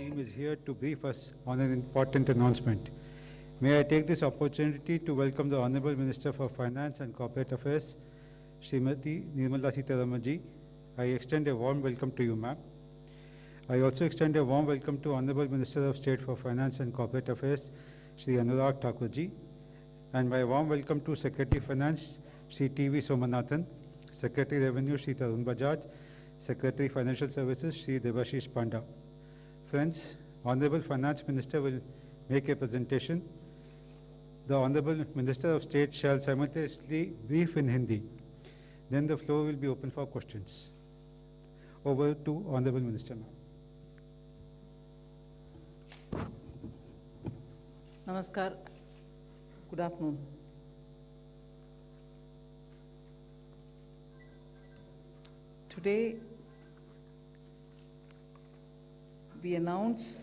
team is here to brief us on an important announcement. May I take this opportunity to welcome the Honorable Minister for Finance and Corporate Affairs, Srimati Nirmala Sitharaman. I extend a warm welcome to you, ma'am. I also extend a warm welcome to Honorable Minister of State for Finance and Corporate Affairs, Shri Anurag Thakurji, and my warm welcome to Secretary Finance, Shri T.V. Somanathan, Secretary Revenue, Shri Tarun Bajaj, Secretary Financial Services, Shri Debashish Panda. Friends, Honorable Finance Minister will make a presentation. The Honorable Minister of State shall simultaneously brief in Hindi. Then the floor will be open for questions. Over to Honorable Minister now. Namaskar. Good afternoon. Today, we announce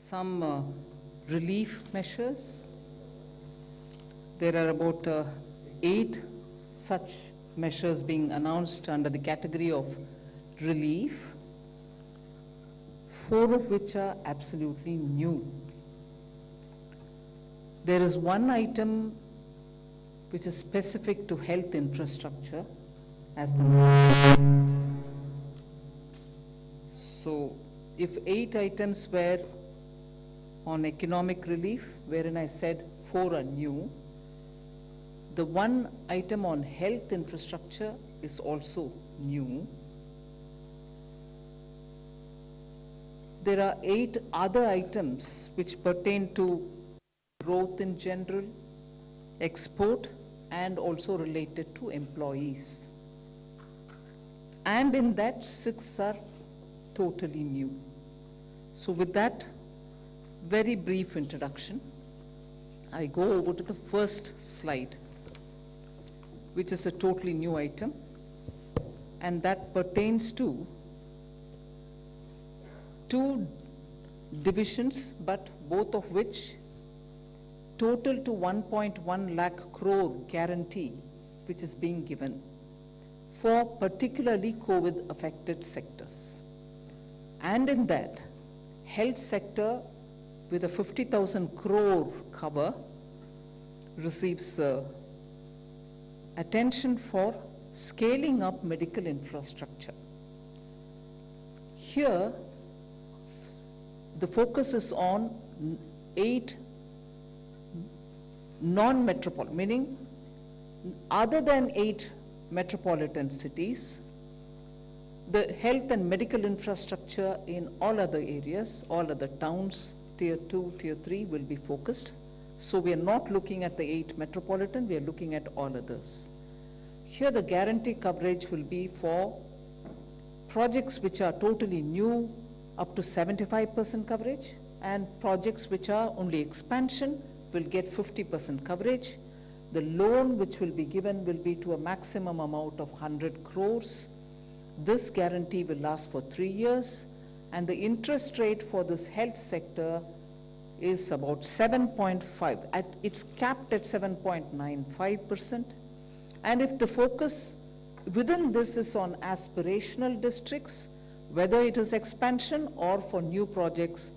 some relief measures. There are about 8 such measures being announced under the category of relief, 4 of which are absolutely new. There is one item which is specific to health infrastructure as the So, if 8 items were on economic relief, wherein I said 4 are new, the one item on health infrastructure is also new. There are 8 other items which pertain to growth in general, export, and also related to employees. And in that, 6 are totally new. So with that very brief introduction, I go over to the first slide, which is a totally new item, and that pertains to 2 divisions, but both of which total to 1.1 lakh crore guarantee which is being given for particularly COVID affected sectors. And in that, health sector with a 50,000 crore cover receives attention for scaling up medical infrastructure. Here, the focus is on 8 non-metropolitan, meaning other than 8 metropolitan cities, the health and medical infrastructure in all other areas, all other towns, tier 2, tier 3 will be focused. So we are not looking at the 8 metropolitan, we are looking at all others. Here the guarantee coverage will be for projects which are totally new up to 75% coverage, and projects which are only expansion will get 50% coverage. The loan which will be given will be to a maximum amount of 100 crores. This guarantee will last for 3 years, and the interest rate for this health sector is about 7.5. It's capped at 7.95%. And if the focus within this is on aspirational districts, whether it is expansion or for new projects,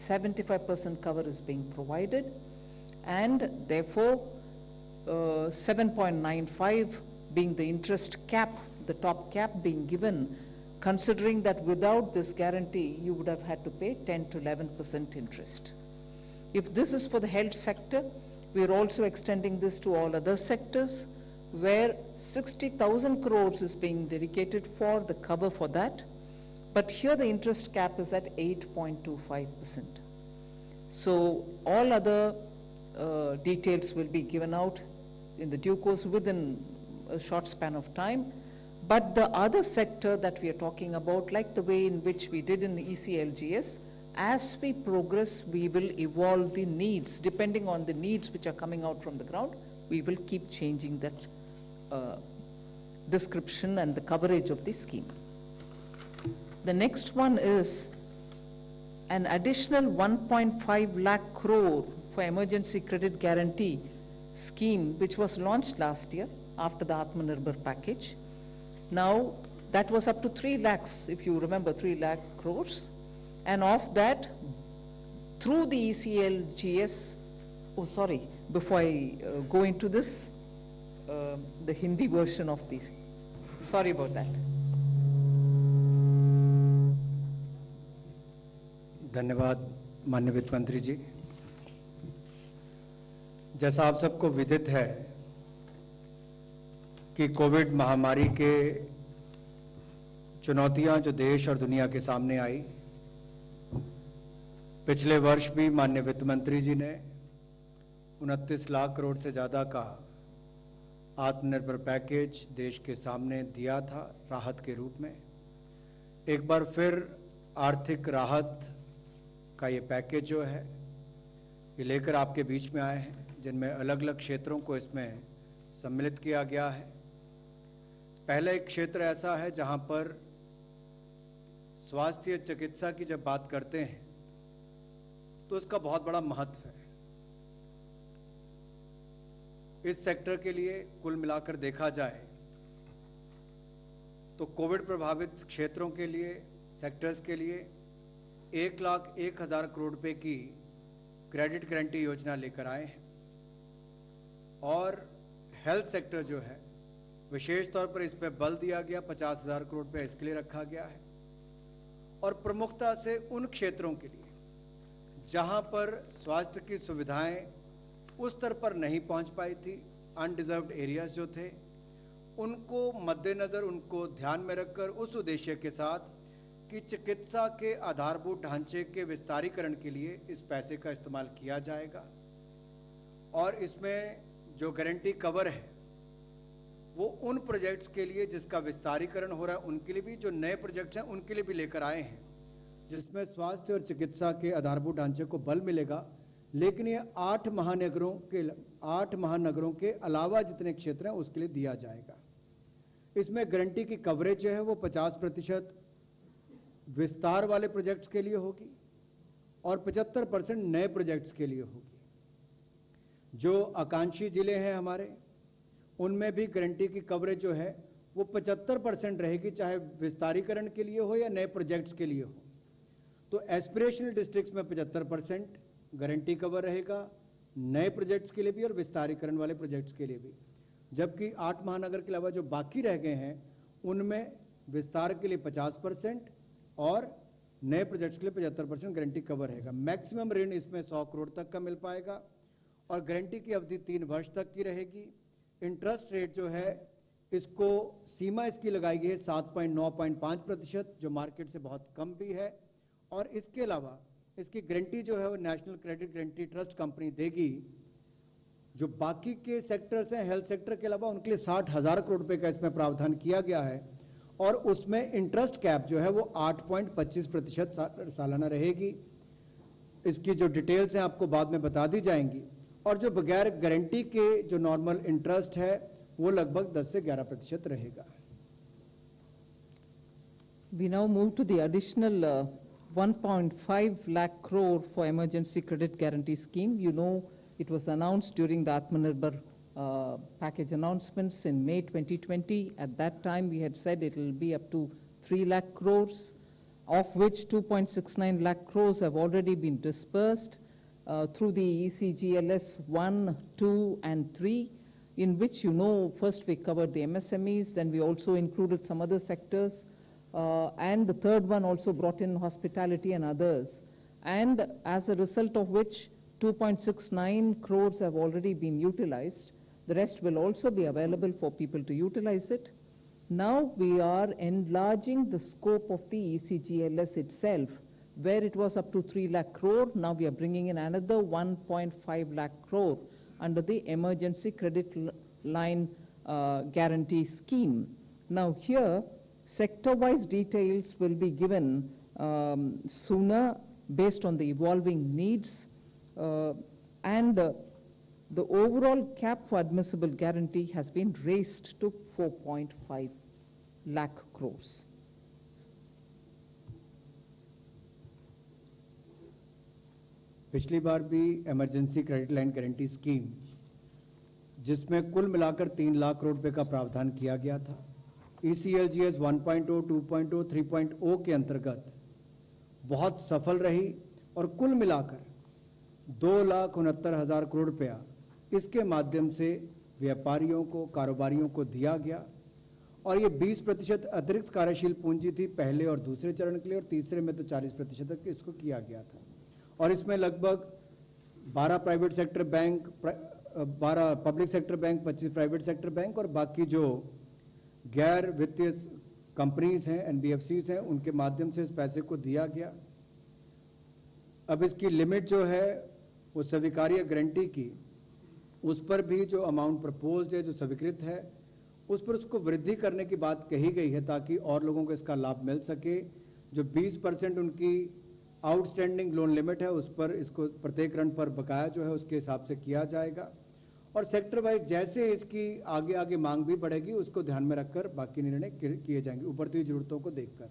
75% cover is being provided, and therefore 7.95 being the interest cap, the top cap being given, considering that without this guarantee you would have had to pay 10 to 11% interest. If this is for the health sector, we are also extending this to all other sectors where 60,000 crores is being dedicated for the cover for that. But here the interest cap is at 8.25%. So all other details will be given out in the due course within a short span of time. But the other sector that we are talking about, like the way in which we did in the ECLGS, as we progress, we will evolve the needs. Depending on the needs which are coming out from the ground, we will keep changing that description and the coverage of the scheme. The next one is an additional 1.5 lakh crore for emergency credit guarantee scheme, which was launched last year after the Atmanirbhar package. Now that was up to 3 lakhs, if you remember, 3 lakh crores. And of that, through the ECLGS, oh sorry, before I go into this, the Hindi version of the, sorry about that. धन्यवाद माननीय वित्त मंत्री जी। जैसा आप सबको विदित है कि कोविड महामारी के चुनौतियां जो देश और दुनिया के सामने आई, पिछले वर्ष भी माननीय वित्त मंत्री जी ने 29 लाख करोड़ से ज्यादा का आत्मनिर्भर पैकेज देश के सामने दिया था राहत के रूप में। एक बार फिर आर्थिक राहत का ये पैकेज जो है ये लेकर आपके बीच में आए हैं, जिनमें अलग अलग क्षेत्रों को इसमें सम्मिलित किया गया है। पहला एक क्षेत्र ऐसा है जहां पर स्वास्थ्य चिकित्सा की जब बात करते हैं तो उसका बहुत बड़ा महत्व है। इस सेक्टर के लिए कुल मिलाकर देखा जाए तो कोविड प्रभावित क्षेत्रों के लिए, सेक्टर्स के लिए 1,01,000 करोड़ रुपए की क्रेडिट गारंटी योजना लेकर आए हैं। और हेल्थ सेक्टर जो है विशेष तौर पर इस पर बल दिया गया, 50,000 करोड़ रुपए इसके लिए रखा गया है। और प्रमुखता से उन क्षेत्रों के लिए जहां पर स्वास्थ्य की सुविधाएं उस स्तर पर नहीं पहुंच पाई थी, अनडिजर्व्ड एरियाज जो थे, उनको मद्देनजर, उनको ध्यान में रखकर उस उद्देश्य के साथ कि चिकित्सा के आधारभूत ढांचे के विस्तारीकरण के लिए इस पैसे का इस्तेमाल किया जाएगा। और इसमें जो गारंटी कवर है वो उन प्रोजेक्ट्स के लिए जिसका विस्तारीकरण हो रहा है उनके लिए भी, जो नए प्रोजेक्ट्स हैं उनके लिए भी लेकर आए हैं, जिसमें स्वास्थ्य और चिकित्सा के आधारभूत ढांचे को बल मिलेगा। लेकिन ये 8 महानगरों के अलावा जितने क्षेत्र हैं उसके लिए दिया जाएगा। इसमें गारंटी की कवरेज जो है वो 50% विस्तार वाले प्रोजेक्ट्स के लिए होगी और 75% नए प्रोजेक्ट्स के लिए होगी। जो आकांक्षी जिले हैं हमारे, उनमें भी गारंटी की कवरेज जो है वो 75% रहेगी, चाहे विस्तारीकरण के लिए हो या नए प्रोजेक्ट्स के लिए हो। तो एस्पिरेशनल डिस्ट्रिक्ट्स में 75% गारंटी कवर रहेगा, नए प्रोजेक्ट्स के लिए भी और विस्तारीकरण वाले प्रोजेक्ट्स के लिए भी। जबकि 8 महानगर के अलावा जो बाकी रह गए हैं उनमें विस्तार के लिए 50% और नए प्रोजेक्ट्स के लिए 75% गारंटी कवर रहेगा। मैक्सिमम ऋण इसमें 100 करोड़ तक का मिल पाएगा और गारंटी की अवधि 3 वर्ष तक की रहेगी। इंटरेस्ट रेट जो है इसको सीमा इसकी लगाई गई है 7.95%, जो मार्केट से बहुत कम भी है। और इसके अलावा इसकी गारंटी जो है वो national credit guarantee trust company देगी। जो बाकी के सेक्टर्स हैं हेल्थ सेक्टर के अलावा, उनके लिए 60,000 करोड़ रुपए का इसमें प्रावधान किया गया है और उसमें इंटरेस्ट कैप जो है वो 8.25% सालाना रहेगी। इसकी जो डिटेल्स हैं आपको बाद में बता दी जाएंगी। और जो बगैर गारंटी के जो नॉर्मल इंटरेस्ट है वो लगभग 10 से 11% रहेगा। We now move to the additional 1.5 lakh crore for emergency credit guarantee scheme. You know, it was announced during the Atmanirbhar package announcements in May 2020. At that time, we had said it will be up to 3 lakh crores, of which 2.69 lakh crores have already been dispersed through the ECGLS 1, 2, and 3, in which, you know, first we covered the MSMEs, then we also included some other sectors, and the third one also brought in hospitality and others. And as a result of which, 2.69 crores have already been utilized. The rest will also be available for people to utilize it. Now we are enlarging the scope of the ECGLS itself, where it was up to 3 lakh crore. Now we are bringing in another 1.5 lakh crore under the emergency credit line guarantee scheme. Now here, sector-wise details will be given sooner based on the evolving needs, and the overall cap for admissible guarantee has been raised to 4.5 lakh crores. पिछली बार भी emergency credit line guarantee scheme, जिसमें कुल मिलाकर 3 लाख करोड़ रुपए का प्रावधान किया गया था, ECLGS 1.0, 2.0, 3.0 के अंतर्गत बहुत सफल रही और कुल मिलाकर 2,69,000 करोड़ रुपया इसके माध्यम से व्यापारियों को, कारोबारियों को दिया गया। और ये 20% अतिरिक्त कार्यशील पूंजी थी पहले और दूसरे चरण के लिए, और तीसरे में तो 40% तक इसको किया गया था। और इसमें लगभग 12 private sector bank, 12 public sector bank, 25 private sector bank और बाकी जो गैर वित्तीय कंपनीज हैं, NBFCs हैं, उनके माध्यम से इस पैसे को दिया गया। अब इसकी लिमिट जो है वो स्वीकार्य गारंटी की, उस पर भी जो अमाउंट प्रपोज्ड है, जो स्वीकृत है, उस पर उसको वृद्धि करने की बात कही गई है ताकि और लोगों को इसका लाभ मिल सके। जो 20% उनकी आउटस्टैंडिंग लोन लिमिट है, उस पर इसको प्रत्येक ऋण पर बकाया जो है उसके हिसाब से किया जाएगा। और सेक्टर वाइज जैसे इसकी आगे आगे मांग भी बढ़ेगी, उसको ध्यान में रखकर बाकी निर्णय किए जाएंगे उभरती हुई जरूरतों को देखकर।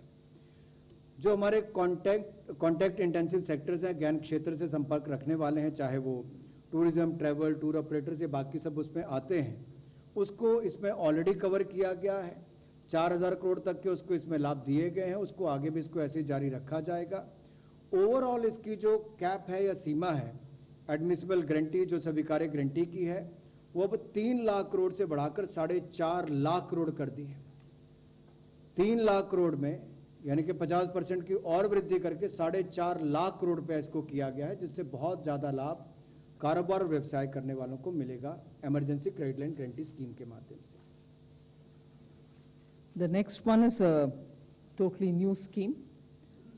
जो हमारे कॉन्टैक्ट इंटेंसिव सेक्टर्स हैं, ज्ञान क्षेत्र से संपर्क रखने वाले हैं, चाहे वो टूरिज्म, ट्रैवल, टूर ऑपरेटर्स, ये बाकी सब उसमें आते हैं, उसको इसमें ऑलरेडी कवर किया गया है। 4,000 करोड़ तक के उसको इसमें लाभ दिए गए हैं, उसको आगे भी इसको ऐसे ही जारी रखा जाएगा। ओवरऑल इसकी जो कैप है या सीमा है एडमिसिबल गारंटी, जो स्वीकार्य गारंटी की है, वो अब 3 लाख करोड़ से बढ़ाकर 4.5 लाख करोड़ कर दी है। 3 लाख करोड़ में यानी कि 50% की और वृद्धि करके 4.5 लाख करोड़ रुपया इसको किया गया है, जिससे बहुत ज़्यादा लाभ कारोबार और व्यवसाय करने वालों को मिलेगा emergency credit line guarantee scheme के माध्यम से। The next one is a totally new scheme.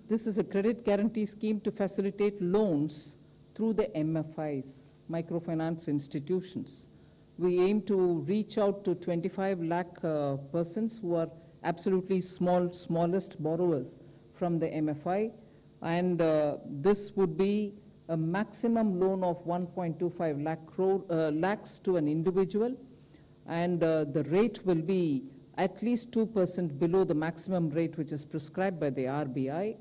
This is a credit guarantee scheme to facilitate loans through the MFIs, microfinance institutions. We aim to reach out to 25 lakh persons who are absolutely smallest borrowers from the MFI, and this would be a maximum loan of 1.25 lakhs to an individual, and the rate will be at least 2% below the maximum rate which is prescribed by the RBI.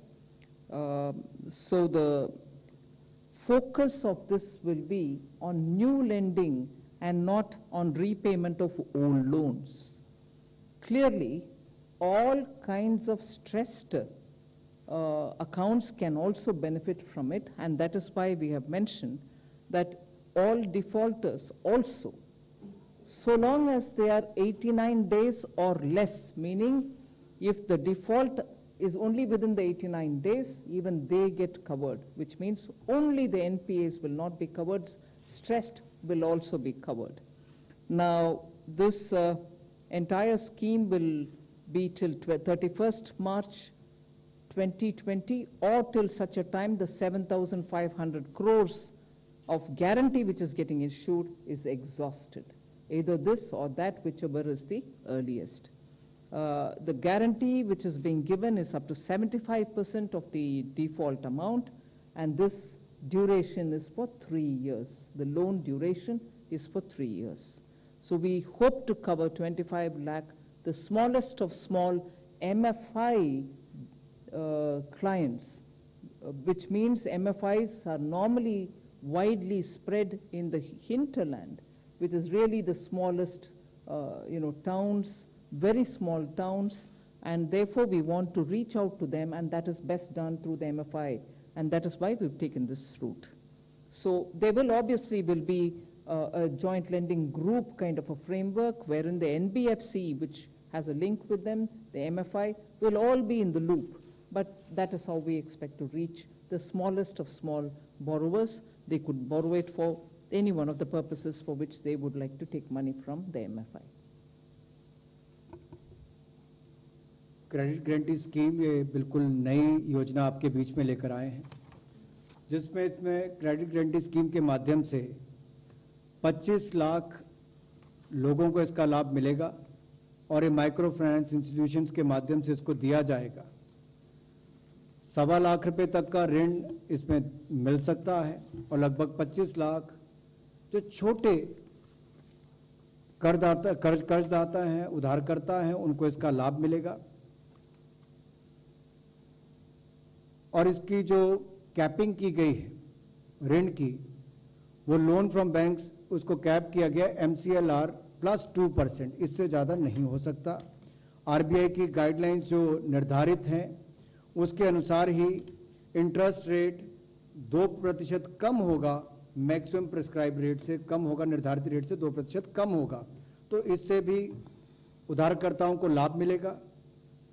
So the focus of this will be on new lending and not on repayment of old loans. Clearly, all kinds of stressed accounts can also benefit from it, and that is why we have mentioned that all defaulters also, so long as they are 89 days or less, meaning if the default is only within the 89 days, even they get covered, which means only the NPAs will not be covered, stressed will also be covered. Now, this entire scheme will be till 31st March 2020 or till such a time the 7,500 crores of guarantee which is getting issued is exhausted. Either this or that, whichever is the earliest. The guarantee which is being given is up to 75% of the default amount, and this duration is for 3 years. The loan duration is for 3 years. So we hope to cover 25 lakh, the smallest of small MFI clients, which means MFIs are normally widely spread in the hinterland, which is really the smallest, towns, very small towns, and therefore we want to reach out to them, and that is best done through the MFI, and that is why we've taken this route. So there will obviously be a joint lending group kind of a framework wherein the NBFC, which has a link with them, the MFI, will all be in the loop, but that is how we expect to reach the smallest of small borrowers. They could borrow it for any one of the purposes for which they would like to take money from the MFI. Credit guarantee scheme ये बिल्कुल नई योजना आपके बीच में लेकर आए हैं, जिसमें इसमें क्रेडिट गारंटी स्कीम के माध्यम से 25 लाख लोगों को इसका लाभ मिलेगा और ये माइक्रो फाइनेंस इंस्टीट्यूशंस के माध्यम से इसको दिया जाएगा। 1.25 लाख रुपए तक का ऋण इसमें मिल सकता है और लगभग 25 लाख जो छोटे कर्जदाता हैं, उधारकर्ता हैं, उनको इसका लाभ मिलेगा। और इसकी जो कैपिंग की गई है ऋण की, वो लोन फ्रॉम बैंक्स, उसको कैप किया गया MCLR प्लस 2%, इससे ज़्यादा नहीं हो सकता। RBI की गाइडलाइंस जो निर्धारित हैं उसके अनुसार ही इंटरेस्ट रेट 2% कम होगा, मैक्सिमम प्रिस्क्राइब रेट से कम होगा, निर्धारित रेट से 2% कम होगा, तो इससे भी उधारकर्ताओं को लाभ मिलेगा।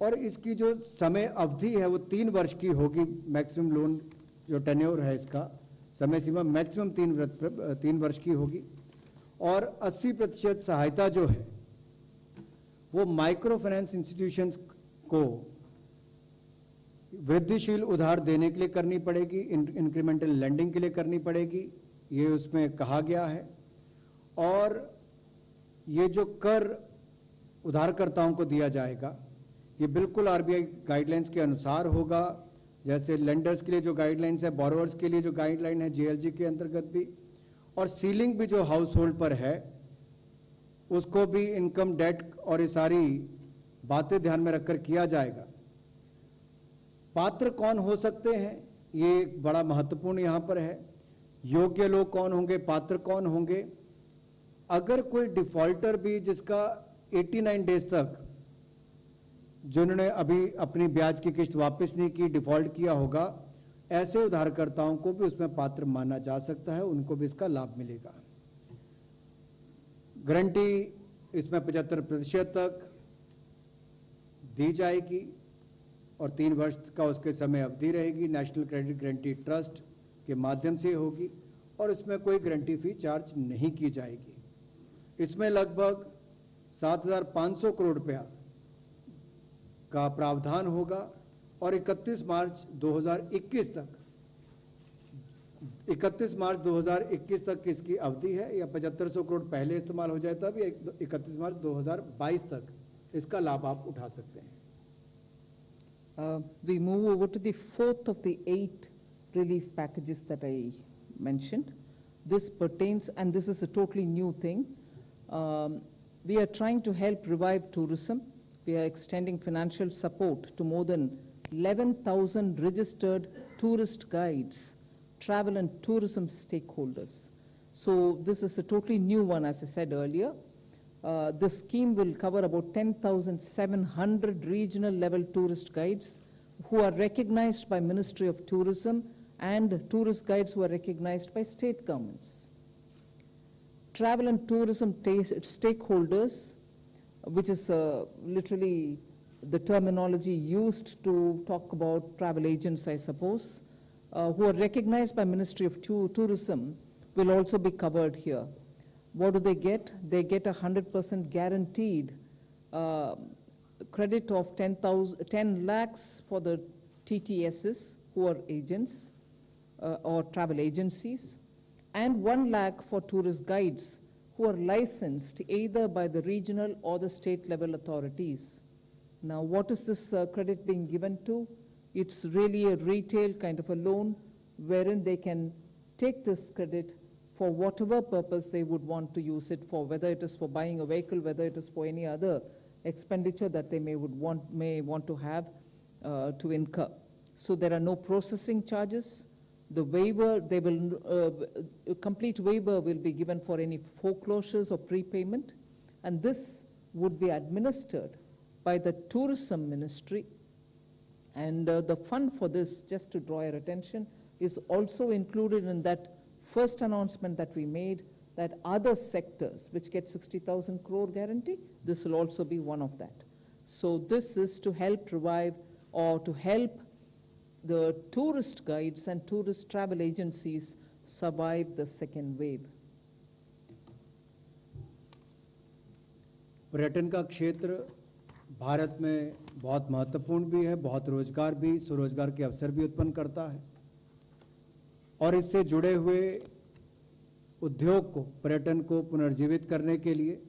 और इसकी जो समय अवधि है वो 3 वर्ष की होगी। मैक्सिमम लोन जो टेन्योर है इसका समय सीमा मैक्सिमम 3 वर्ष की होगी। और 80% सहायता जो है वो माइक्रो फाइनेंस इंस्टीट्यूशंस को वृद्धिशील उधार देने के लिए करनी पड़ेगी, इंक्रीमेंटल लेंडिंग के लिए करनी पड़ेगी, ये उसमें कहा गया है। और ये जो कर उधारकर्ताओं को दिया जाएगा ये बिल्कुल आरबीआई गाइडलाइंस के अनुसार होगा। जैसे लेंडर्स के लिए जो गाइडलाइंस है, बोरोवर्स के लिए जो गाइडलाइन है जेएलजी के अंतर्गत भी, और सीलिंग भी जो हाउस होल्ड पर है उसको भी इनकम, डेट और ये सारी बातें ध्यान में रखकर किया जाएगा। पात्र कौन हो सकते हैं ये एक बड़ा महत्वपूर्ण यहाँ पर है। योग्य लोग कौन होंगे, पात्र कौन होंगे। अगर कोई डिफॉल्टर भी जिसका 89 डेज तक जिन्होंने अभी अपनी ब्याज की किस्त वापस नहीं की, डिफॉल्ट किया होगा, ऐसे उधारकर्ताओं को भी उसमें पात्र माना जा सकता है, उनको भी इसका लाभ मिलेगा। गारंटी इसमें 75% तक दी जाएगी और 3 वर्ष का उसके समय अवधि रहेगी। नेशनल क्रेडिट गारंटी ट्रस्ट के माध्यम से होगी और इसमें कोई गारंटी फी चार्ज नहीं की जाएगी। इसमें लगभग 7,500 करोड़ रुपया का प्रावधान होगा और 31 मार्च 2021 तक इसकी अवधि है। या 7500 करोड़ पहले इस्तेमाल हो जाए तब, या 31 मार्च 2022 तक इसका लाभ आप उठा सकते हैं। We move over to the 4th of the 8 relief packages that I mentioned. This pertains, and this is a totally new thing. We are trying to help revive tourism. We are extending financial support to more than 11,000 registered tourist guides, travel and tourism stakeholders. So this is a totally new one, as I said earlier. The scheme will cover about 10,700 regional level tourist guides who are recognized by Ministry of Tourism and tourist guides who are recognized by state governments. Travel and tourism stakeholders, which is literally the terminology used to talk about travel agents, I suppose, who are recognized by Ministry of Tourism, will also be covered here. What do they get? They get 100% guaranteed credit of 10 lakhs for the TTSs who are agents or travel agencies, and 1 lakh for tourist guides who are licensed either by the regional or the state level authorities. Now, what is this credit being given to? It's really a retail kind of a loan wherein they can take this credit for whatever purpose they would want to use it for, whether it is for buying a vehicle, whether it is for any other expenditure that they may want to have to incur. So there are no processing charges. The waiver, a complete waiver will be given for any foreclosures or prepayment, and this would be administered by the Tourism Ministry. And the fund for this, just to draw your attention, is also included in that first announcement that we made, that other sectors which get 60,000 crore guarantee, this will also be one of that. So this is to help revive or to help the tourist guides and tourist travel agencies survive the second wave. पर्यटन का क्षेत्र भारत में बहुत महत्वपूर्ण भी है, बहुत रोजगार भी, स्वरोजगार के अवसर भी उत्पन्न करता है और इससे जुड़े हुए उद्योग को, पर्यटन को पुनर्जीवित करने के लिए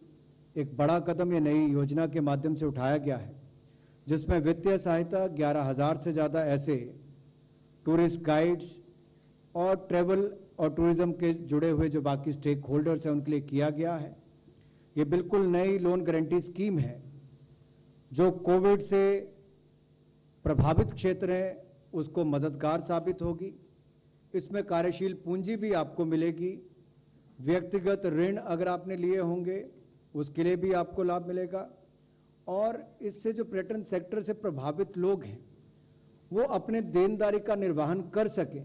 एक बड़ा कदम ये नई योजना के माध्यम से उठाया गया है, जिसमें वित्तीय सहायता 11,000 से ज़्यादा ऐसे टूरिस्ट गाइड्स और ट्रैवल और टूरिज्म के जुड़े हुए जो बाकी स्टेक होल्डर्स हैं उनके लिए किया गया है। ये बिल्कुल नई लोन गारंटी स्कीम है जो कोविड से प्रभावित क्षेत्र हैं उसको मददगार साबित होगी। इसमें कार्यशील पूंजी भी आपको मिलेगी, व्यक्तिगत ऋण अगर आपने लिए होंगे उसके लिए भी आपको लाभ मिलेगा और इससे जो पर्यटन सेक्टर से प्रभावित लोग हैं वो अपने देनदारी का निर्वहन कर सकें,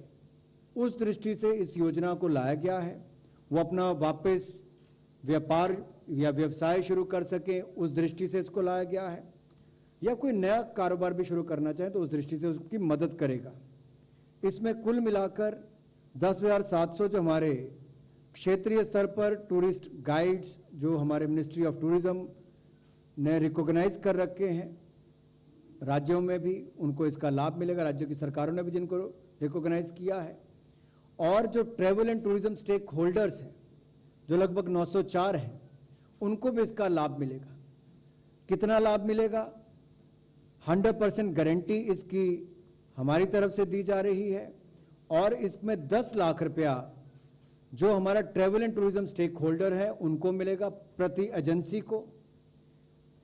उस दृष्टि से इस योजना को लाया गया है। वो अपना वापस व्यापार या व्यवसाय शुरू कर सकें, उस दृष्टि से इसको लाया गया है, या कोई नया कारोबार भी शुरू करना चाहे तो उस दृष्टि से उसकी मदद करेगा। इसमें कुल मिलाकर 10,700 जो हमारे क्षेत्रीय स्तर पर टूरिस्ट गाइड्स जो हमारे मिनिस्ट्री ऑफ टूरिज्म ने रिकॉग्नाइज कर रखे हैं, राज्यों में भी उनको इसका लाभ मिलेगा, राज्यों की सरकारों ने भी जिनको रिकॉग्नाइज किया है। और जो travel and tourism stakeholders हैं जो लगभग 904 हैं, उनको भी इसका लाभ मिलेगा। कितना लाभ मिलेगा? 100% गारंटी इसकी हमारी तरफ से दी जा रही है, और इसमें 10 लाख रुपया जो हमारा travel and tourism stakeholder है उनको मिलेगा, प्रति एजेंसी को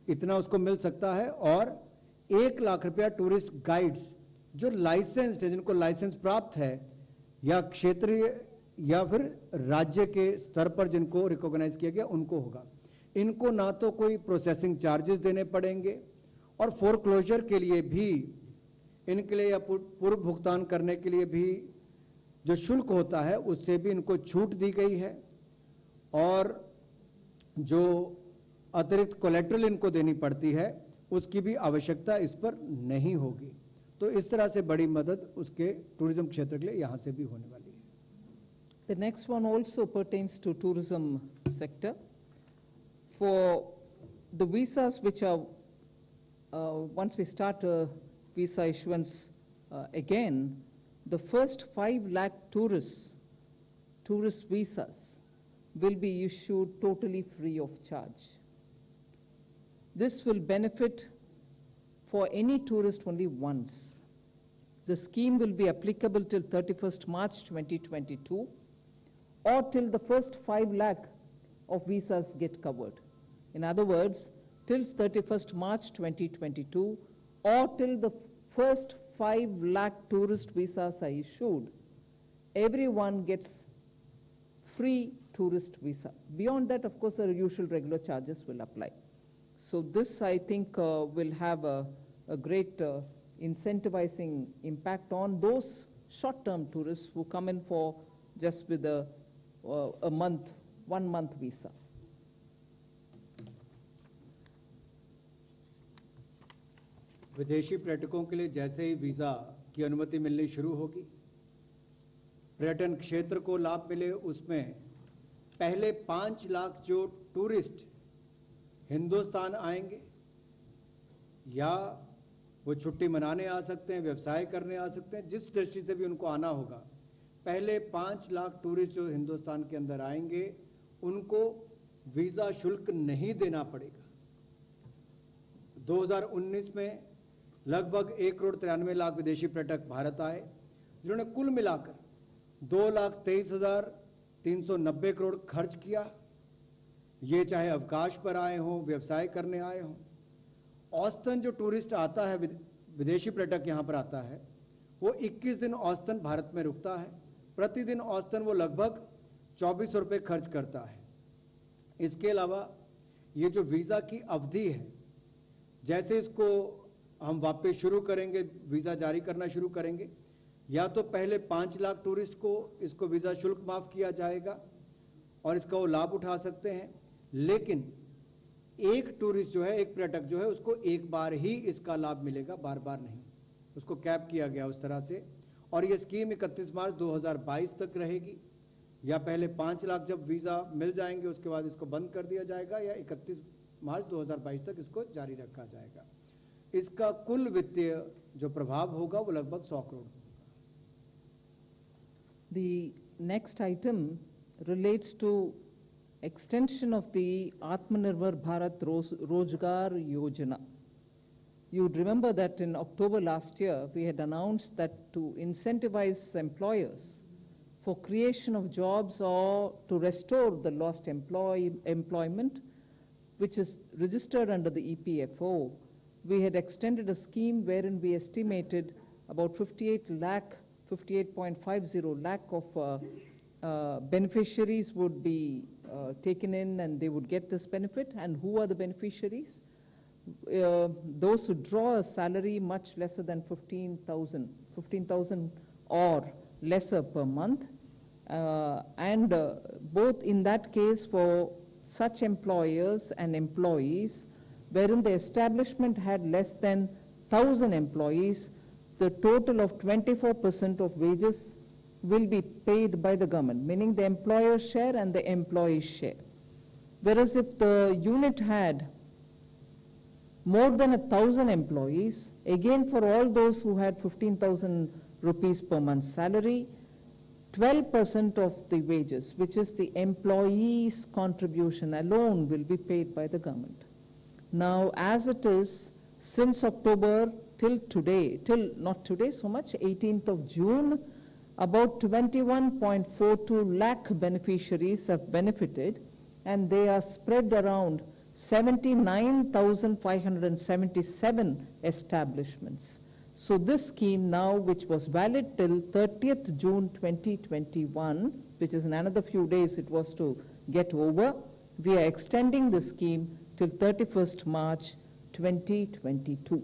इतना उसको मिल सकता है। और 1 लाख रुपया टूरिस्ट गाइड्स जो लाइसेंस्ड है, जिनको लाइसेंस प्राप्त है, या क्षेत्रीय या फिर राज्य के स्तर पर जिनको रिकॉग्नाइज किया गया, उनको होगा। इनको ना तो कोई प्रोसेसिंग चार्जेस देने पड़ेंगे, और फोरक्लोजर के लिए भी इनके लिए या पूर्व भुगतान करने के लिए भी जो शुल्क होता है उससे भी इनको छूट दी गई है, और जो अतिरिक्त कोलेट्रल इनको देनी पड़ती है उसकी भी आवश्यकता इस पर नहीं होगी। तो इस तरह से बड़ी मदद उसके टूरिज्म क्षेत्र के लिए यहाँ से भी होने वाली है। The next one also pertains to tourism sector. For the visas which are, once we start visa issuance again, the first 5 lakh tourist visas will be issued totally free of charge. This will benefit for any tourist only once. The scheme will be applicable till 31st March 2022 or till the first 5 lakh of visas get covered. In other words, till 31st March 2022 or till the first 5 lakh tourist visas are issued, everyone gets free tourist visa. Beyond that, of course, the usual regular charges will apply. So this, I think, will have a great incentivizing impact on those short-term tourists who come in for just with a 1 month visa. विदेशी पर्यटकों के लिए जैसे ही visa की अनुमति मिलनी शुरू होगी, पर्यटन क्षेत्र को लाभ मिले, उसमें पहले 5 लाख जो टूरिस्ट हिंदुस्तान आएंगे, या वो छुट्टी मनाने आ सकते हैं, व्यवसाय करने आ सकते हैं, जिस दृष्टि से भी उनको आना होगा, पहले 5 लाख टूरिस्ट जो हिंदुस्तान के अंदर आएंगे उनको वीज़ा शुल्क नहीं देना पड़ेगा। 2019 में लगभग 1,93,00,000 विदेशी पर्यटक भारत आए, जिन्होंने कुल मिलाकर 2,23,390 करोड़ खर्च किया। ये चाहे अवकाश पर आए हों, व्यवसाय करने आए हों। औसतन जो टूरिस्ट आता है, विदेशी पर्यटक यहाँ पर आता है, वो 21 दिन औसतन भारत में रुकता है। प्रतिदिन औसतन वो लगभग 2400 रुपये खर्च करता है। इसके अलावा ये जो वीज़ा की अवधि है, जैसे इसको हम वापस शुरू करेंगे, वीज़ा जारी करना शुरू करेंगे, या तो पहले 5 लाख टूरिस्ट को इसको वीज़ा शुल्क माफ़ किया जाएगा और इसका वो लाभ उठा सकते हैं, लेकिन एक टूरिस्ट जो है, एक पर्यटक जो है, उसको एक बार ही इसका लाभ मिलेगा, बार बार नहीं। उसको कैप किया गया उस तरह से। और ये स्कीम 31 मार्च 2022 तक रहेगी, या पहले 5 लाख जब वीज़ा मिल जाएंगे उसके बाद इसको बंद कर दिया जाएगा, या 31 मार्च 2022 तक इसको जारी रखा जाएगा। इसका कुल वित्तीय जो प्रभाव होगा वो लगभग 100 करोड़ होगा। The next item relates to extension of the Atmanirbhar Bharat Rozgar Yojana. You would remember that in October last year, we had announced that to incentivize employers for creation of jobs or to restore the lost employment, which is registered under the EPFO, we had extended a scheme wherein we estimated about 58.50 lakh of beneficiaries would be taken in and they would get this benefit. And who are the beneficiaries? those who draw a salary much lesser than 15,000 or lesser per month, and both in that case for such employers and employees wherein the establishment had less than 1,000 employees, the total of 24% of wages will be paid by the government, meaning the employer's share and the employee's share. Whereas if the unit had more than 1,000 employees, again for all those who had 15,000 rupees per month salary, 12% of the wages, which is the employee's contribution alone, will be paid by the government. Now, as it is, since October till today, not today so much, 18th of June, about 21.42 lakh beneficiaries have benefited, and they are spread around 79,577 establishments. So this scheme now, which was valid till 30th June 2021, which is in another few days it was to get over, we are extending the scheme till 31st March 2022.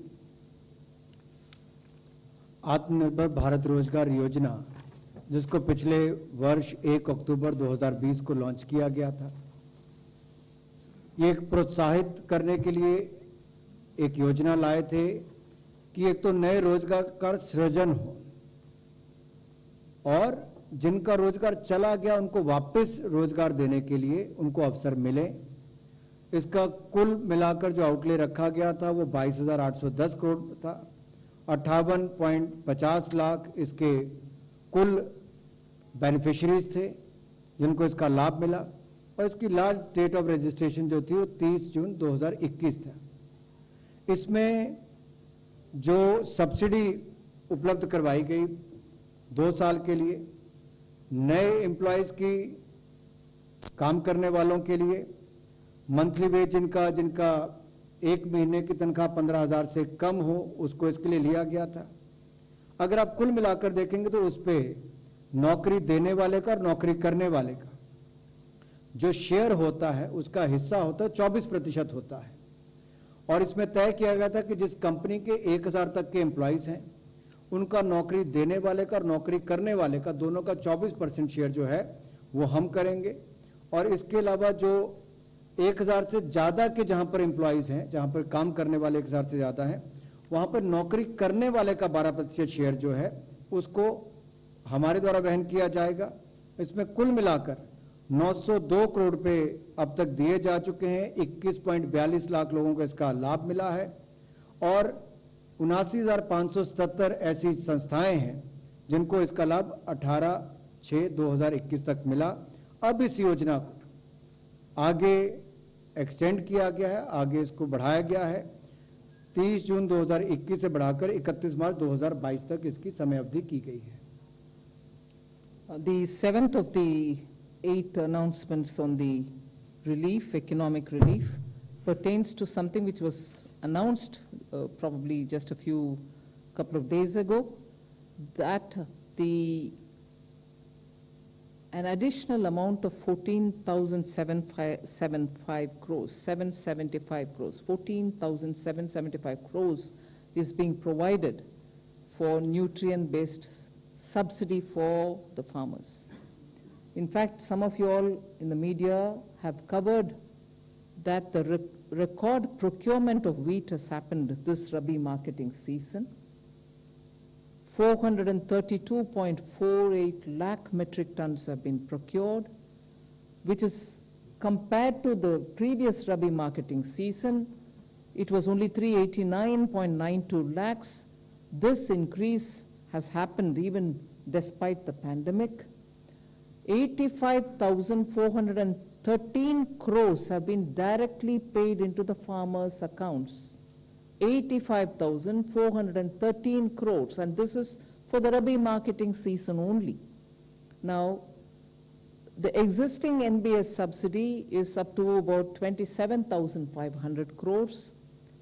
आत्मनिर्भर भारत रोजगार योजना, जिसको पिछले वर्ष 1 अक्टूबर 2020 को launch किया गया था, ये एक प्रोत्साहित करने के लिए एक योजना लाए थे कि एक तो नए रोजगार का सृजन हो और जिनका रोजगार चला गया उनको वापस रोजगार देने के लिए उनको अवसर मिले। इसका कुल मिलाकर जो आउटले रखा गया था वो 22,810 करोड़ था। 58.50 लाख इसके कुल बेनिफिशरीज थे जिनको इसका लाभ मिला, और इसकी लास्ट डेट ऑफ रजिस्ट्रेशन जो थी वो 30 जून 2021 था। इसमें जो सब्सिडी उपलब्ध करवाई गई 2 साल के लिए नए एम्प्लॉयज़ की, काम करने वालों के लिए, मंथली वेज जिनका 1 महीने की तनख्वाह 15,000 से कम हो उसको इसके लिए लिया गया था। अगर आप कुल मिलाकर देखेंगे तो उस पर नौकरी देने वाले का और नौकरी करने वाले का जो शेयर होता है उसका हिस्सा होता है 24% होता है। और इसमें तय किया गया था कि जिस कंपनी के 1,000 तक के एम्प्लॉयज़ हैं उनका नौकरी देने वाले का और नौकरी करने वाले का दोनों का 24% शेयर जो है वो हम करेंगे। और इसके अलावा जो 1,000 से ज़्यादा के जहाँ पर एम्प्लॉयज़ हैं, जहाँ पर काम करने वाले 1,000 से ज़्यादा हैं, वहाँ पर नौकरी करने वाले का 12% शेयर जो है उसको हमारे द्वारा वहन किया जाएगा। इसमें कुल मिलाकर 902 करोड़ रुपए अब तक दिए जा चुके हैं। 21.42 लाख लोगों को इसका लाभ मिला है और 79,577 ऐसी संस्थाएं हैं जिनको इसका लाभ 18/6/2021 तक मिला। अब इस योजना को आगे एक्सटेंड किया गया है, आगे इसको बढ़ाया गया है। 30 जून 2021 से बढ़ाकर 31 मार्च 2022 तक इसकी समय अवधि की गई है। The 7th of the 8 announcements on the relief, economic relief, pertains to something which was announced probably just a couple of days ago, that an additional amount of 14,775 crores, 14,775 crores is being provided for nutrient-based subsidy for the farmers. In fact, some of you all in the media have covered that the record procurement of wheat has happened this Rabi marketing season. 432.48 lakh metric tons have been procured, which is compared to the previous Rabi marketing season, it was only 389.92 lakhs. This increase has happened even despite the pandemic. 85,413 crores have been directly paid into the farmers' accounts. 85,413 crores, and this is for the Rabi marketing season only. Now, the existing NBS subsidy is up to about 27,500 crores.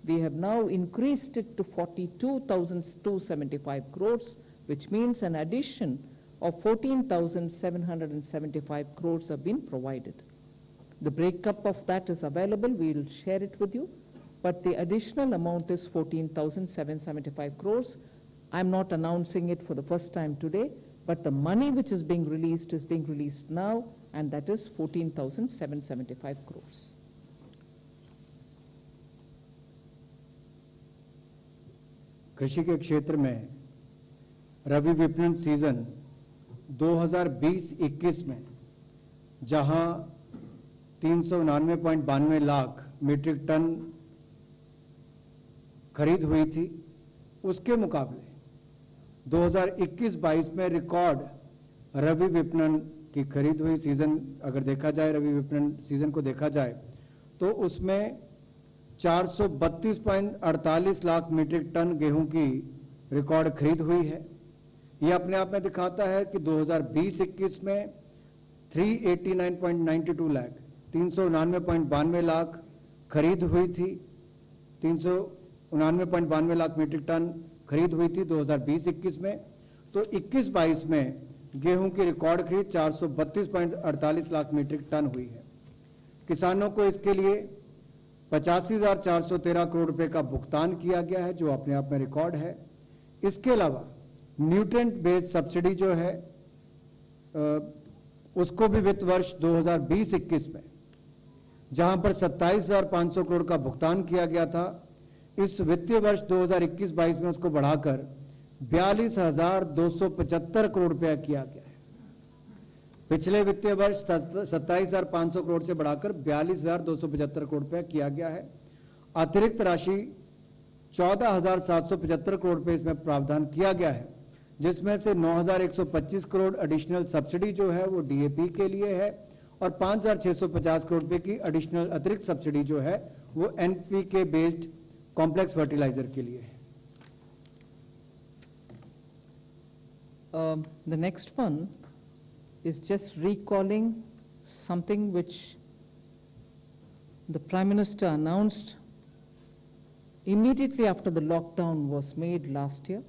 We have now increased it to 42,275 crores, which means an addition of 14,775 crores have been provided. The breakup of that is available. We will share it with you. but the additional amount is 14,775 crores. I'm not announcing it for the first time today, but the money which is being released now, and that is 14,775 crores. कृषि के क्षेत्र में रबी विपणन season 2020-21 में जहां 399.92 lakh metric ton खरीद हुई थी, उसके मुकाबले 2021-22 में रिकॉर्ड रबी विपणन की खरीद हुई। सीजन अगर देखा जाए, रबी विपणन सीजन को देखा जाए तो उसमें 432.48 लाख मीट्रिक टन गेहूं की रिकॉर्ड खरीद हुई है। यह अपने आप में दिखाता है कि 2020-21 में 389.92 लाख 399.92 लाख खरीद हुई थी, 399.92 लाख मीट्रिक टन खरीद हुई थी 2020-21 में। तो 21-22 में गेहूं की रिकॉर्ड खरीद 432.48 लाख मीट्रिक टन हुई है। किसानों को इसके लिए 85,413 करोड़ रुपए का भुगतान किया गया है, जो अपने आप में रिकॉर्ड है। इसके अलावा न्यूट्रिएंट बेस्ड सब्सिडी जो है उसको भी वित्त वर्ष 2020-21 में जहां पर 27,500 करोड़ का भुगतान किया गया था, इस वित्तीय वर्ष 2021-22 में उसको बढ़ाकर 42,275 करोड़ रुपया किया गया है। पिछले वित्तीय वर्ष 27,500 करोड़ से बढ़ाकर 42,275 करोड़ रुपया किया गया है। अतिरिक्त राशि 14,775 करोड़ रुपए इसमें प्रावधान किया गया है, जिसमें से 9,125 करोड़ एडिशनल सब्सिडी जो है वो डीएपी के लिए है और 5,650 करोड़ रुपए की एडिशनल अतिरिक्त सब्सिडी जो है वो एनपीके बेस्ड कॉम्प्लेक्स फर्टिलाइजर के लिए है। The next one is just recalling something which the Prime Minister announced immediately after the lockdown was made last year,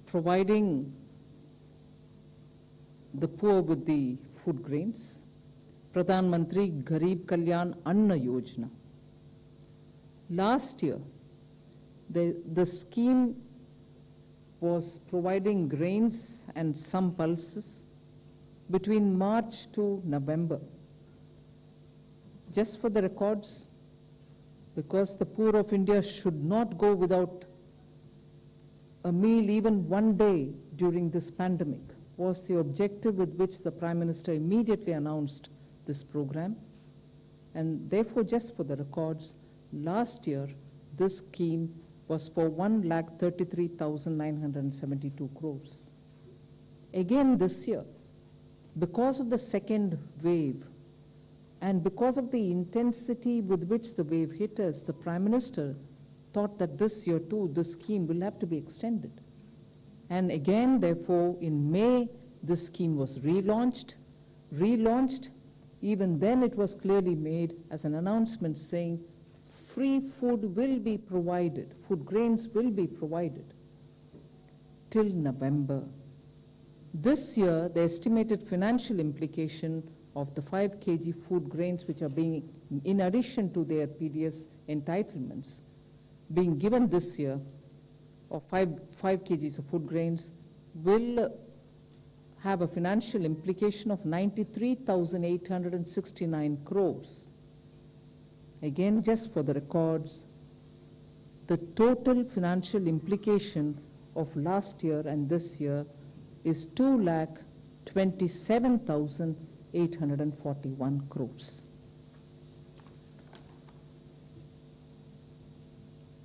providing the poor with the food grains, Pradhan Mantri Garib Kalyan Anna Yojana. Last year, the scheme was providing grains and some pulses between March to November. Just for the records, because the poor of India should not go without a meal even one day during this pandemic, was the objective with which the Prime Minister immediately announced this program. And therefore, just for the records, last year, this scheme was for 1,33,972 crores. Again this year, because of the second wave and because of the intensity with which the wave hit us, the Prime Minister thought that this year too, this scheme will have to be extended. And again, therefore, in May, this scheme was relaunched. Even then it was clearly made as an announcement saying free food will be provided, food grains will be provided till November. This year, the estimated financial implication of the 5 kg food grains which are being, in addition to their PDS entitlements, being given this year, of 5 kgs of food grains, will have a financial implication of 93,869 crores. Again, just for the records, the total financial implication of last year and this year is 2,27,841 crores.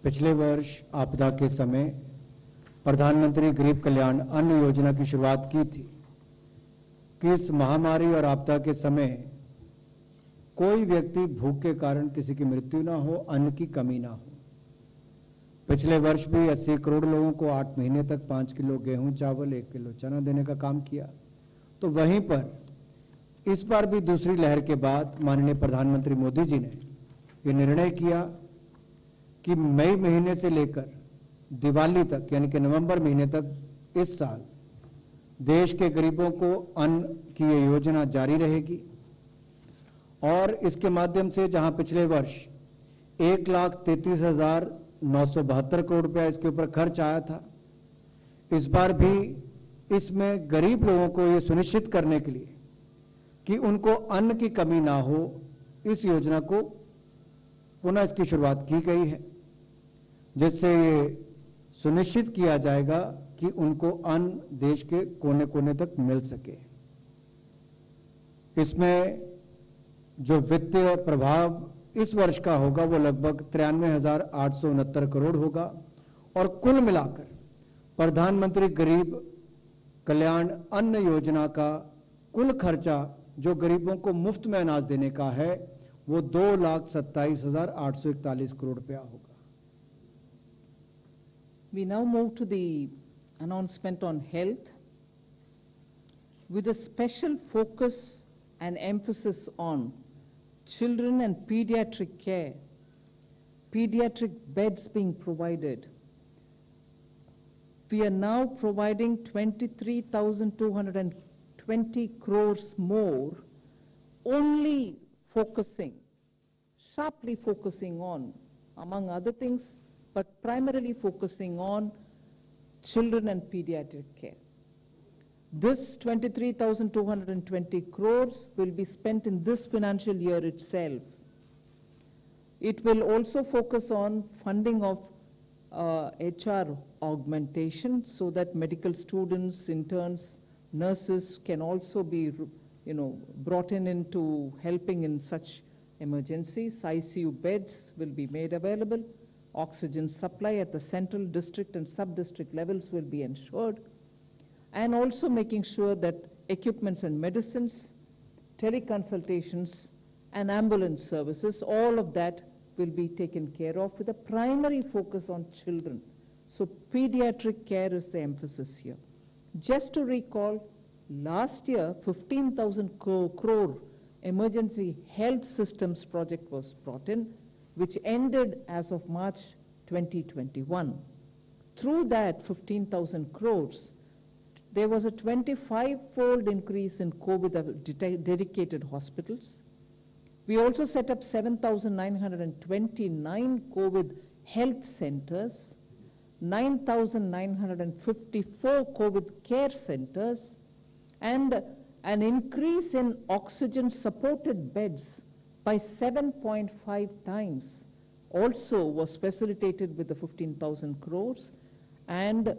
पिछले वर्ष आपदा के समय प्रधानमंत्री गरीब कल्याण अन्न योजना की शुरुआत की थी कि इस महामारी और आपदा के समय कोई व्यक्ति भूख के कारण किसी की मृत्यु ना हो, अन्न की कमी ना हो। पिछले वर्ष भी 80 करोड़ लोगों को 8 महीने तक 5 किलो गेहूं, चावल, 1 किलो चना देने का काम किया। तो वहीं पर इस बार भी दूसरी लहर के बाद माननीय प्रधानमंत्री मोदी जी ने ये निर्णय किया कि मई महीने से लेकर दिवाली तक, यानी कि नवंबर महीने तक इस साल देश के गरीबों को अन्न की ये योजना जारी रहेगी। और इसके माध्यम से जहां पिछले वर्ष 1,33,972 करोड़ रुपया इसके ऊपर खर्च आया था। इस बार भी इसमें गरीब लोगों को ये सुनिश्चित करने के लिए कि उनको अन्न की कमी ना हो, इस योजना को पुनः इसकी शुरुआत की गई है, जिससे ये सुनिश्चित किया जाएगा कि उनको अन्न देश के कोने कोने तक मिल सके। इसमें जो वित्तीय प्रभाव इस वर्ष का होगा वो लगभग 93,869 करोड़ होगा और कुल मिलाकर प्रधानमंत्री गरीब कल्याण अन्न योजना का कुल खर्चा जो गरीबों को मुफ्त में अनाज देने का है वो 2,27,841 करोड़ रुपया होगा। We now move to the announcement on health, with a special focus and emphasis on children and pediatric care, pediatric beds being provided. We are now providing 23,220 crores more, only focusing, sharply focusing on, among other things, but primarily focusing on children and pediatric care. This 23,220 crores will be spent in this financial year itself. It will also focus on funding of HR augmentation so that medical students, interns, nurses can also be, brought into helping in such emergencies. ICU beds will be made available. Oxygen supply at the central, district and sub-district levels will be ensured, and also making sure that equipments and medicines, teleconsultations and ambulance services, all of that will be taken care of with a primary focus on children. So pediatric care is the emphasis here. Just to recall, last year 15,000 crore emergency health systems project was brought in, which ended as of March 2021. Through that 15,000 crores, there was a 25-fold increase in COVID dedicated hospitals. We also set up 7,929 COVID health centers, 9,954 COVID care centers, and an increase in oxygen-supported beds by 7.5 times also was facilitated with the 15,000 crores. And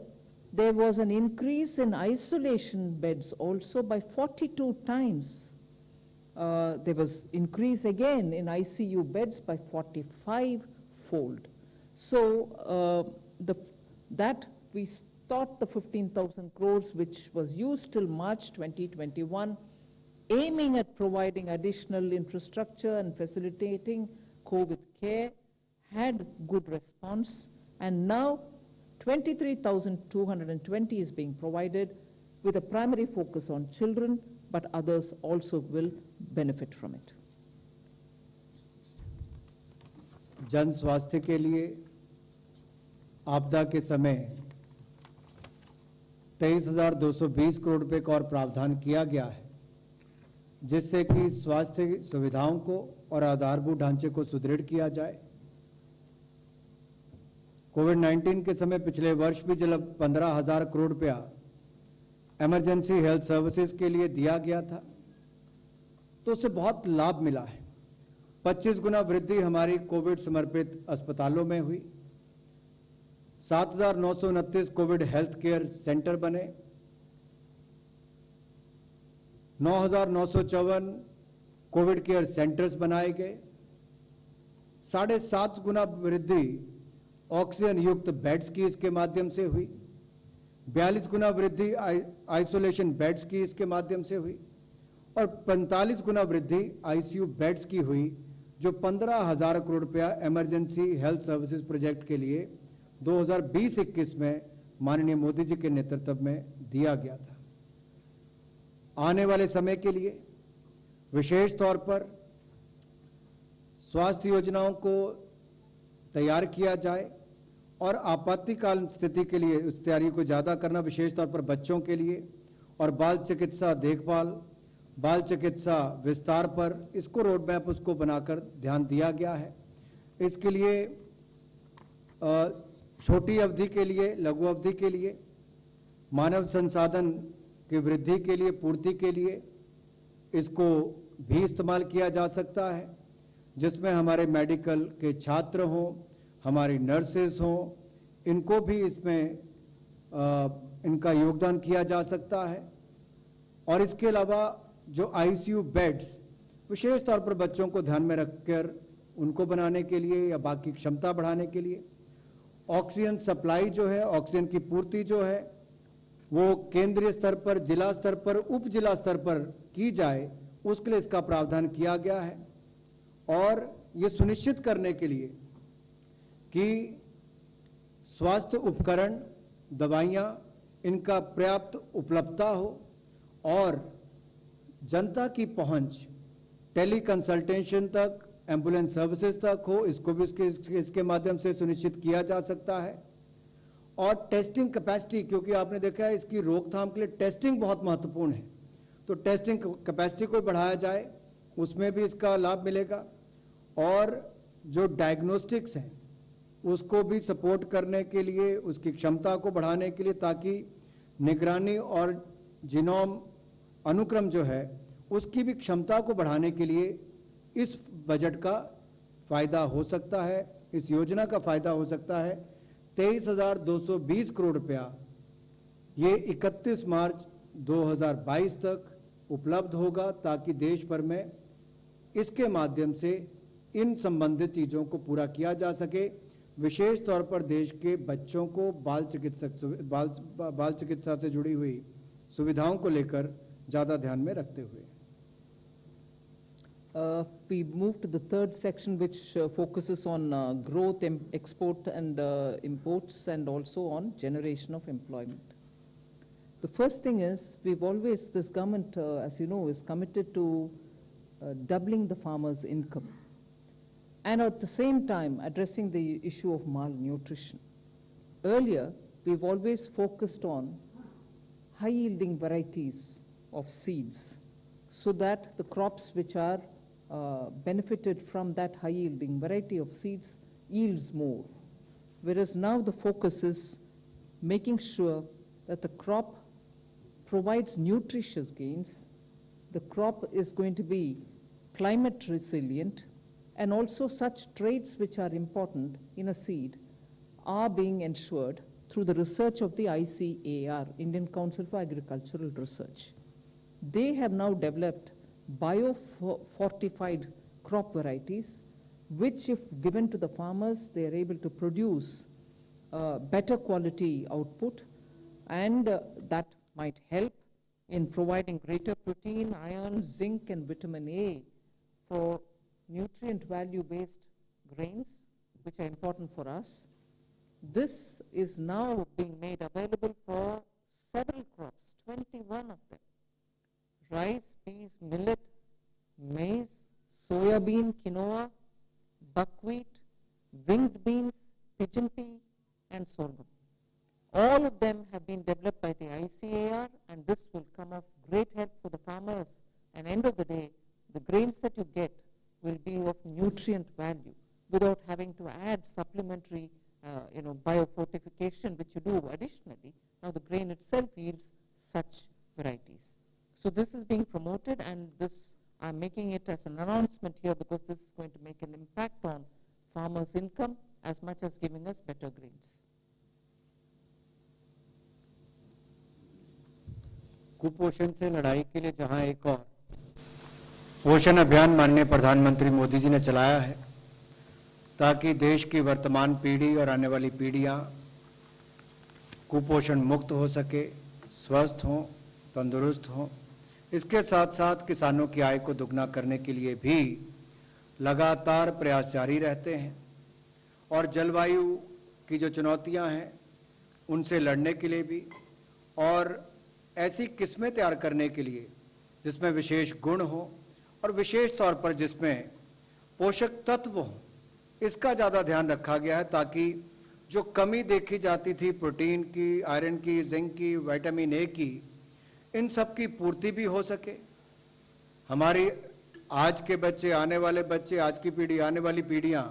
there was an increase in isolation beds also by 42 times. There was increase again in ICU beds by 45-fold. So that we thought the 15,000 crores, which was used till March 2021, aiming at providing additional infrastructure and facilitating COVID care, had good response. And now 23,220 is being provided with a primary focus on children, but others also will benefit from it. जन स्वास्थ्य के लिए आपदा के समय 23,220 करोड़ रुपए का और प्रावधान किया गया है, जिससे कि स्वास्थ्य सुविधाओं को और आधारभूत ढांचे को सुदृढ़ किया जाए। कोविड-19 के समय पिछले वर्ष भी जब 15,000 करोड़ रुपया इमरजेंसी हेल्थ सर्विसेज के लिए दिया गया था तो उससे बहुत लाभ मिला है। 25 गुना वृद्धि हमारी कोविड समर्पित अस्पतालों में हुई, 7,929 कोविड हेल्थ केयर सेंटर बने, 9,954 कोविड केयर सेंटर्स बनाए गए, 7.5 गुना वृद्धि ऑक्सीजन युक्त बेड्स की इसके माध्यम से हुई, 42 गुना वृद्धि आइसोलेशन बेड्स की इसके माध्यम से हुई और 45 गुना वृद्धि आईसीयू बेड्स की हुई, जो 15,000 करोड़ रुपया इमरजेंसी हेल्थ सर्विसेज प्रोजेक्ट के लिए 2020-21 में माननीय मोदी जी के नेतृत्व में दिया गया था। आने वाले समय के लिए विशेष तौर पर स्वास्थ्य योजनाओं को तैयार किया जाए और आपातकालीन स्थिति के लिए उस तैयारी को ज़्यादा करना, विशेष तौर पर बच्चों के लिए, और बाल चिकित्सा देखभाल, बाल चिकित्सा विस्तार पर इसको रोड मैप उसको बनाकर ध्यान दिया गया है, इसके लिए छोटी अवधि के लिए, लघु अवधि के लिए, मानव संसाधन की वृद्धि के लिए, पूर्ति के लिए इसको भी इस्तेमाल किया जा सकता है, जिसमें हमारे मेडिकल के छात्र हों, हमारी नर्सेस हों, इनको भी इसमें इनका योगदान किया जा सकता है। और इसके अलावा जो आईसीयू बेड्स विशेष तौर पर बच्चों को ध्यान में रखकर उनको बनाने के लिए या बाकी क्षमता बढ़ाने के लिए, ऑक्सीजन सप्लाई जो है, ऑक्सीजन की पूर्ति जो है वो केंद्रीय स्तर पर, जिला स्तर पर, उप जिला स्तर पर की जाए, उसके लिए इसका प्रावधान किया गया है। और ये सुनिश्चित करने के लिए कि स्वास्थ्य उपकरण, दवाइयाँ, इनका पर्याप्त उपलब्धता हो और जनता की पहुंच टेली कंसल्टेशन तक, एम्बुलेंस सर्विसेज तक हो, इसको भी इसके माध्यम से सुनिश्चित किया जा सकता है। और टेस्टिंग कैपेसिटी, क्योंकि आपने देखा है इसकी रोकथाम के लिए टेस्टिंग बहुत महत्वपूर्ण है, तो टेस्टिंग कैपेसिटी को बढ़ाया जाए, उसमें भी इसका लाभ मिलेगा। और जो डायग्नोस्टिक्स हैं उसको भी सपोर्ट करने के लिए, उसकी क्षमता को बढ़ाने के लिए, ताकि निगरानी और जीनोम अनुक्रम जो है उसकी भी क्षमता को बढ़ाने के लिए इस बजट का फायदा हो सकता है, इस योजना का फायदा हो सकता है। 23,220 करोड़ रुपया ये 31 मार्च 2022 तक उपलब्ध होगा, ताकि देश भर में इसके माध्यम से इन संबंधित चीज़ों को पूरा किया जा सके। विशेष तौर पर देश के बच्चों को बाल चिकित्सा से जुड़ी हुई सुविधाओं को लेकर ज़्यादा ध्यान में रखते हुए। We move to the third section, which focuses on growth, export and imports, and also on generation of employment. The first thing is, this government, as you know, is committed to doubling the farmers' income, and at the same time addressing the issue of malnutrition. Earlier, we've always focused on high-yielding varieties of seeds, so that the crops which are benefited from that high-yielding variety of seeds yields more. Whereas now the focus is making sure that the crop provides nutritious gains, the crop is going to be climate resilient, and also such traits which are important in a seed are being ensured through the research of the ICAR, Indian Council for Agricultural Research. They have now developed bio-fortified crop varieties, which if given to the farmers, they are able to produce better quality output, and that might help in providing greater protein, iron, zinc, and vitamin A for nutrient value-based grains, which are important for us. This is now being made available for several crops, 21 of them: rice, peas, millet, maize, soya bean, quinoa, buckwheat, winged beans, pigeon pea, and sorghum. All of them have been developed by the ICAR, and this will come of great help for the farmers. And end of the day, the grains that you get will be of nutrient value without having to add supplementary biofortification, which you do additionally. Now the grain itself yields such varieties. So this is being promoted, and this I'm making it as an announcement here because this is going to make an impact on farmers' income as much as giving us better grains. कुपोषण से लड़ाई के लिए जहां एक और पोषण अभियान माननीय प्रधानमंत्री मोदी जी ने चलाया है, ताकि देश की वर्तमान पीढ़ी और आने वाली पीढ़ियां कुपोषण मुक्त हो सके, स्वस्थ हों, तंदुरुस्त हों। इसके साथ साथ किसानों की आय को दुगना करने के लिए भी लगातार प्रयास जारी रहते हैं, और जलवायु की जो चुनौतियां हैं उनसे लड़ने के लिए भी, और ऐसी किस्में तैयार करने के लिए जिसमें विशेष गुण हो और विशेष तौर पर जिसमें पोषक तत्व हो, इसका ज़्यादा ध्यान रखा गया है, ताकि जो कमी देखी जाती थी प्रोटीन की, आयरन की, जिंक की, विटामिन ए की, इन सब की पूर्ति भी हो सके। हमारी आज के बच्चे, आने वाले बच्चे, आज की पीढ़ी, आने वाली पीढ़ियां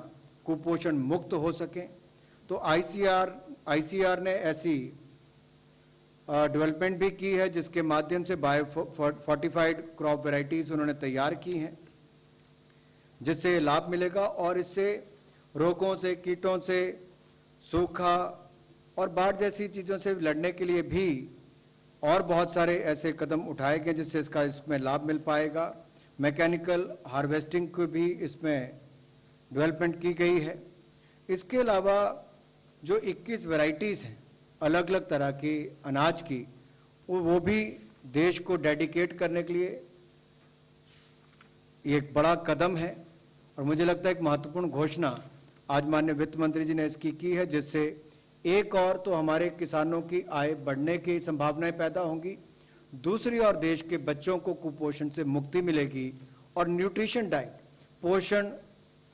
कुपोषण मुक्त हो सकें। तो आईसीआर ने ऐसी डेवलपमेंट भी की है जिसके माध्यम से बायो फोर्टिफाइड क्रॉप वैरायटीज उन्होंने तैयार की हैं, जिससे लाभ मिलेगा और इससे रोगों से, कीटों से, सूखा और बाढ़ जैसी चीज़ों से लड़ने के लिए भी और बहुत सारे ऐसे कदम उठाए गए जिससे इसमें लाभ मिल पाएगा। मैकेनिकल हार्वेस्टिंग को भी इसमें डेवलपमेंट की गई है। इसके अलावा जो 21 वैरायटीज़ हैं अलग अलग तरह की अनाज की, वो भी देश को डेडिकेट करने के लिए एक बड़ा कदम है और मुझे लगता है एक महत्वपूर्ण घोषणा आज माननीय वित्त मंत्री जी ने इसकी की है, जिससे एक और तो हमारे किसानों की आय बढ़ने की संभावनाएं पैदा होंगी, दूसरी ओर देश के बच्चों को कुपोषण से मुक्ति मिलेगी और न्यूट्रिशन डाइट,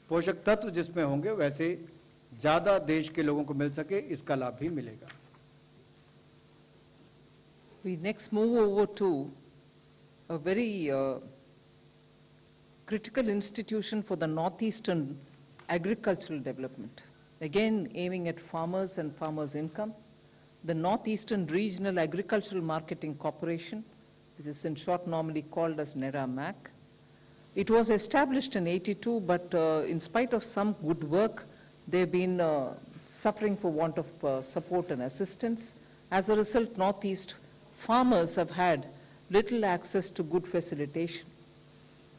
पोषक तत्व जिसमें होंगे वैसे ज़्यादा देश के लोगों को मिल सके, इसका लाभ भी मिलेगा। We next move over to a very critical institution for the northeastern agricultural development. Again, aiming at farmers and farmers' income, the Northeastern Regional Agricultural Marketing Corporation, which is in short normally called as NERA-MAC. It was established in '82, but in spite of some good work, they've been suffering for want of support and assistance. As a result, Northeast farmers have had little access to good facilitation.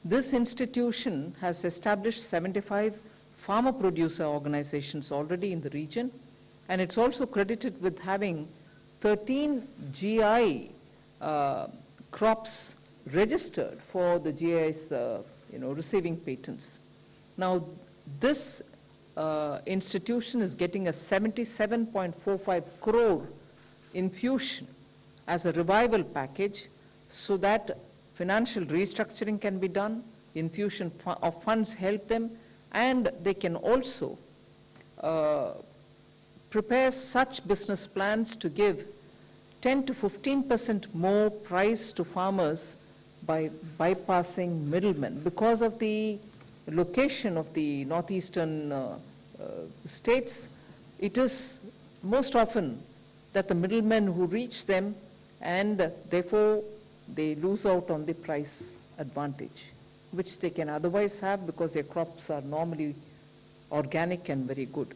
This institution has established 75 farmer producer organizations already in the region, and it's also credited with having 13 GI crops registered for the GIs receiving patents. Now this institution is getting a 77.45 crore infusion as a revival package so that financial restructuring can be done, infusion of funds help them, and they can also prepare such business plans to give 10 to 15% more price to farmers by bypassing middlemen. Because of the location of the northeastern states, it is most often that the middlemen who reach them, and therefore they lose out on the price advantage, which they can otherwise have because their crops are normally organic and very good.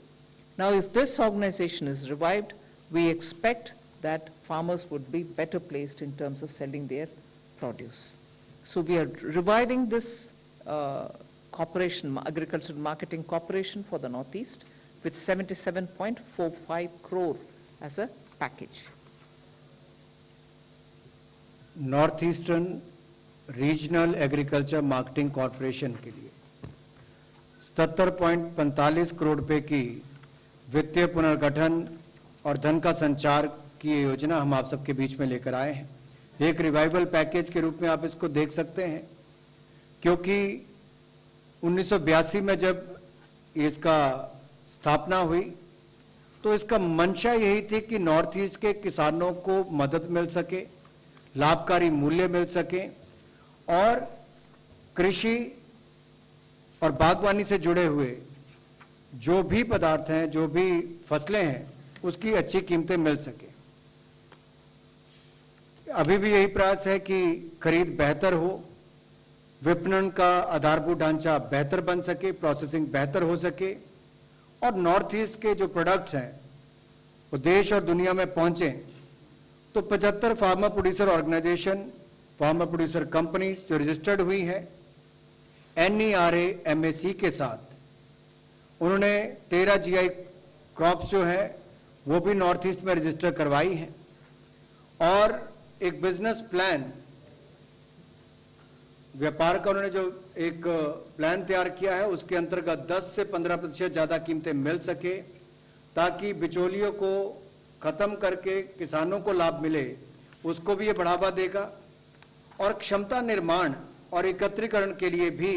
Now, if this organization is revived, we expect that farmers would be better placed in terms of selling their produce. So we are reviving this corporation, Agricultural Marketing Corporation for the Northeast with 77.45 crore as a package. North eastern regional agriculture marketing corporation के लिए 77.45 करोड़ रुपए की वित्तीय पुनर्गठन और धन का संचार की योजना हम आप सबके बीच में लेकर आए हैं। एक रिवाइवल पैकेज के रूप में आप इसको देख सकते हैं, क्योंकि 1982 में जब इसका स्थापना हुई तो इसका मंशा यही थी कि नॉर्थ ईस्ट के किसानों को मदद मिल सके, लाभकारी मूल्य मिल सके और कृषि और बागवानी से जुड़े हुए जो भी पदार्थ हैं, जो भी फसलें हैं, उसकी अच्छी कीमतें मिल सके। अभी भी यही प्रयास है कि खरीद बेहतर हो, विपणन का आधारभूत ढांचा बेहतर बन सके, प्रोसेसिंग बेहतर हो सके और नॉर्थ ईस्ट के जो प्रोडक्ट्स हैं वो देश और दुनिया में पहुंचे। तो 75 farmer producer organisation, farmer producer companies जो रजिस्टर्ड हुई है NERA MAC के साथ, उन्होंने 13 GI क्रॉप्स जो है वो भी नॉर्थ ईस्ट में रजिस्टर करवाई है और एक बिजनेस प्लान, व्यापार का उन्होंने जो एक प्लान तैयार किया है उसके अंतर्गत 10 से 15% ज़्यादा कीमतें मिल सके, ताकि बिचौलियों को खत्म करके किसानों को लाभ मिले, उसको भी ये बढ़ावा देगा और क्षमता निर्माण और एकत्रीकरण के लिए भी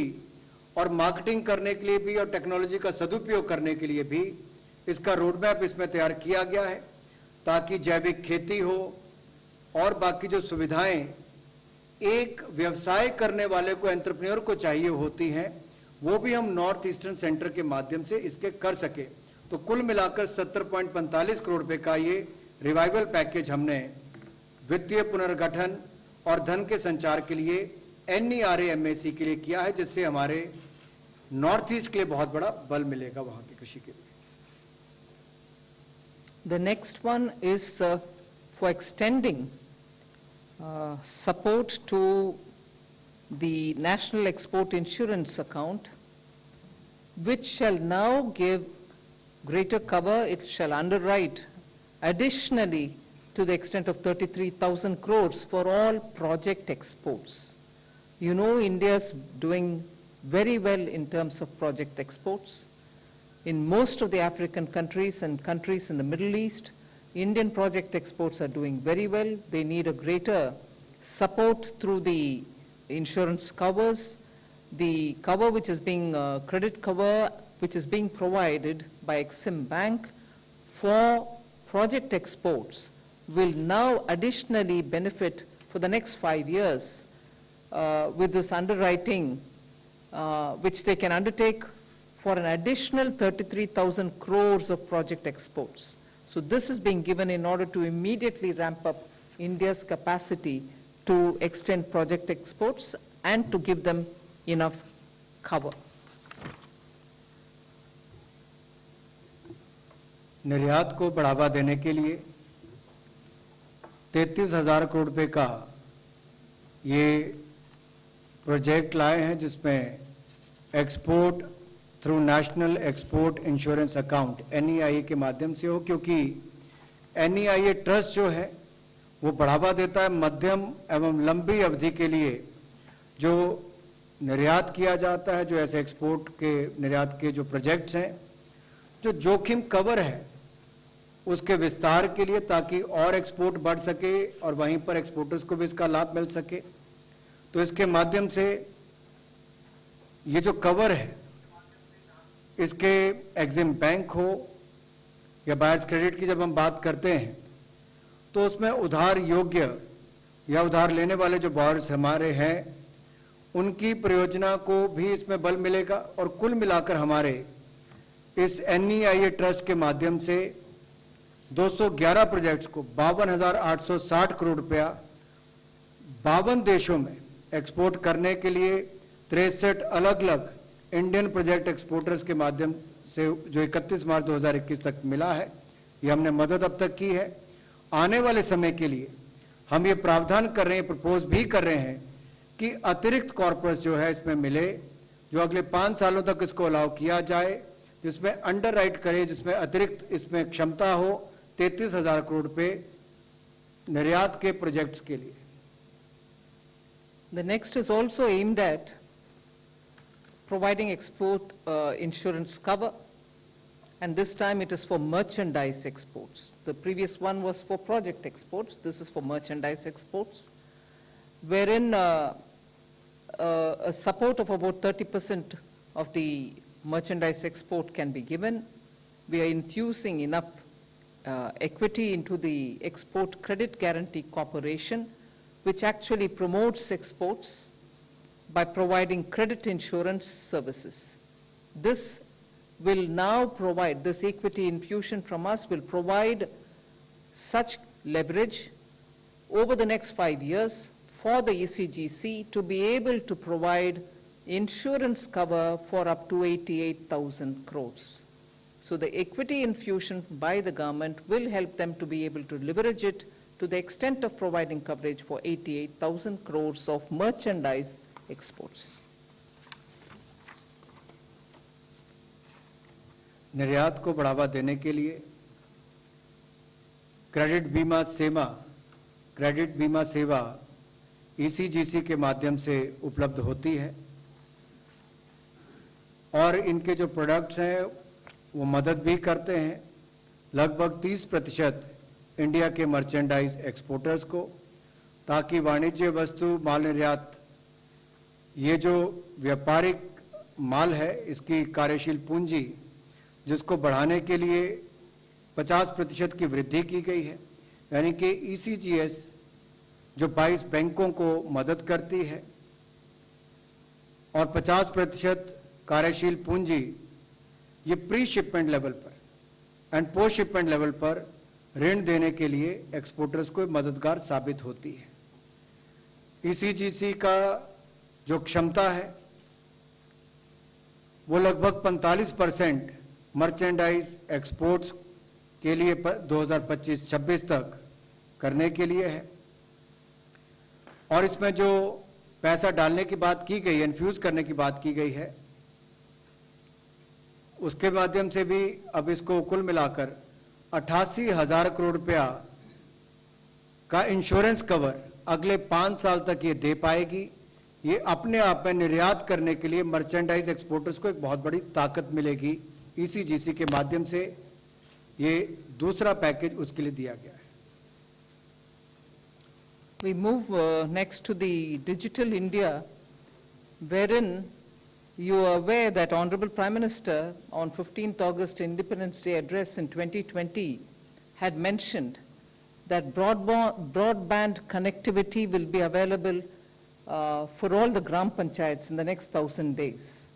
और मार्केटिंग करने के लिए भी और टेक्नोलॉजी का सदुपयोग करने के लिए भी इसका रोड मैप इसमें तैयार किया गया है, ताकि जैविक खेती हो और बाकी जो सुविधाएं एक व्यवसाय करने वाले को, एंटरप्रेन्योर को चाहिए होती हैं, वो भी हम नॉर्थ ईस्टर्न सेंटर के माध्यम से इसके कर सके। तो कुल मिलाकर 70.45 करोड़ रुपए का ये रिवाइवल पैकेज हमने वित्तीय पुनर्गठन और धन के संचार के लिए NERA-MAC के लिए किया है, जिससे हमारे नॉर्थ ईस्ट के लिए बहुत बड़ा बल मिलेगा वहां की कृषि के लिए। The next one is for extending support to the National Export Insurance Account, which shall now give greater cover. It shall underwrite additionally to the extent of 33,000 crores for all project exports. You know, India's doing very well in terms of project exports. In most of the African countries and countries in the Middle East, Indian project exports are doing very well. They need a greater support through the insurance covers. The cover which is being, credit cover, which is being provided by Exim Bank for project exports will now additionally benefit for the next 5 years with this underwriting, which they can undertake for an additional 33,000 crores of project exports. So this is being given in order to immediately ramp up India's capacity to extend project exports and to give them enough cover. निर्यात को बढ़ावा देने के लिए 33,000 करोड़ रुपए का ये project लाए हैं, जिसमें export through national export insurance account NEIA के माध्यम से हो, क्योंकि NEIA ट्रस्ट जो है वो बढ़ावा देता है मध्यम एवं लंबी अवधि के लिए जो निर्यात किया जाता है, जो ऐसे एक्सपोर्ट के निर्यात के जो प्रोजेक्ट्स हैं, जो जोखिम कवर है उसके विस्तार के लिए, ताकि और एक्सपोर्ट बढ़ सके और वहीं पर एक्सपोर्टर्स को भी इसका लाभ मिल सके। तो इसके माध्यम से ये जो कवर है, इसके एग्जिम बैंक हो या बायर्स क्रेडिट की जब हम बात करते हैं तो उसमें उधार योग्य या उधार लेने वाले जो बॉयर्स हमारे हैं उनकी परियोजना को भी इसमें बल मिलेगा। और कुल मिलाकर हमारे इस NEIA ट्रस्ट के माध्यम से 211 प्रोजेक्ट्स को 52,860 करोड़ रुपया 52 देशों में एक्सपोर्ट करने के लिए 63 अलग अलग इंडियन प्रोजेक्ट एक्सपोर्टर्स के माध्यम से जो 31 मार्च 2021 तक मिला है, ये हमने मदद अब तक की है। आने वाले समय के लिए हम ये प्रावधान कर रहे हैं, प्रपोज भी कर रहे हैं कि अतिरिक्त कॉर्पस जो है इसमें मिले, जो अगले 5 सालों तक इसको अलाउ किया जाए, जिसमें अंडरराइट करे, जिसमें अतिरिक्त इसमें क्षमता हो 33,000 करोड़ रुपए निर्यात के प्रोजेक्ट्स के लिए। The next is also aimed at providing export insurance cover, and this time it is for merchandise exports. The previous one was for project exports. This is for merchandise exports, wherein a support of about 30% of the merchandise export can be given. We are infusing enough equity into the Export Credit Guarantee Corporation, which actually promotes exports by providing credit insurance services. This will now provide, this equity infusion from us will provide such leverage over the next 5 years for the ECGC to be able to provide insurance cover for up to 88,000 crores. So the equity infusion by the government will help them to be able to leverage it to the extent of providing coverage for 88,000 crores of merchandise exports. निर्यात को बढ़ावा देने के लिए credit बीमा सेवा ECGC के माध्यम से उपलब्ध होती है और इनके जो प्रोडक्ट्स हैं वो मदद भी करते हैं लगभग 30% इंडिया के मर्चेंडाइज एक्सपोर्टर्स को, ताकि वाणिज्य वस्तु माल निर्यात ये जो व्यापारिक माल है इसकी कार्यशील पूंजी जिसको बढ़ाने के लिए 50% की वृद्धि की गई है, यानी कि ECGS जो 22 बैंकों को मदद करती है और 50% कार्यशील पूंजी ये प्री शिपमेंट लेवल पर एंड पोस्ट शिपमेंट लेवल पर ऋण देने के लिए एक्सपोर्टर्स को मददगार साबित होती है। ईसीजीसी का जो क्षमता है वो लगभग 45% मर्चेंडाइज एक्सपोर्ट्स के लिए 2025-26 तक करने के लिए है, और इसमें जो पैसा डालने की बात की गई, इन्फ्यूज करने की बात की गई है, उसके माध्यम से भी अब इसको कुल मिलाकर 88,000 करोड़ रुपया का इंश्योरेंस कवर अगले 5 साल तक ये दे पाएगी। ये अपने आप में निर्यात करने के लिए मर्चेंडाइज एक्सपोर्टर्स को एक बहुत बड़ी ताकत मिलेगी। ईसीजीसी के माध्यम से ये दूसरा पैकेज उसके लिए दिया गया है। We move next to the Digital India, wherein you are aware that Honorable Prime Minister on 15th August Independence Day address in 2020 had mentioned that broadband connectivity will be available for all the Gram Panchayats in the next 1,000 days.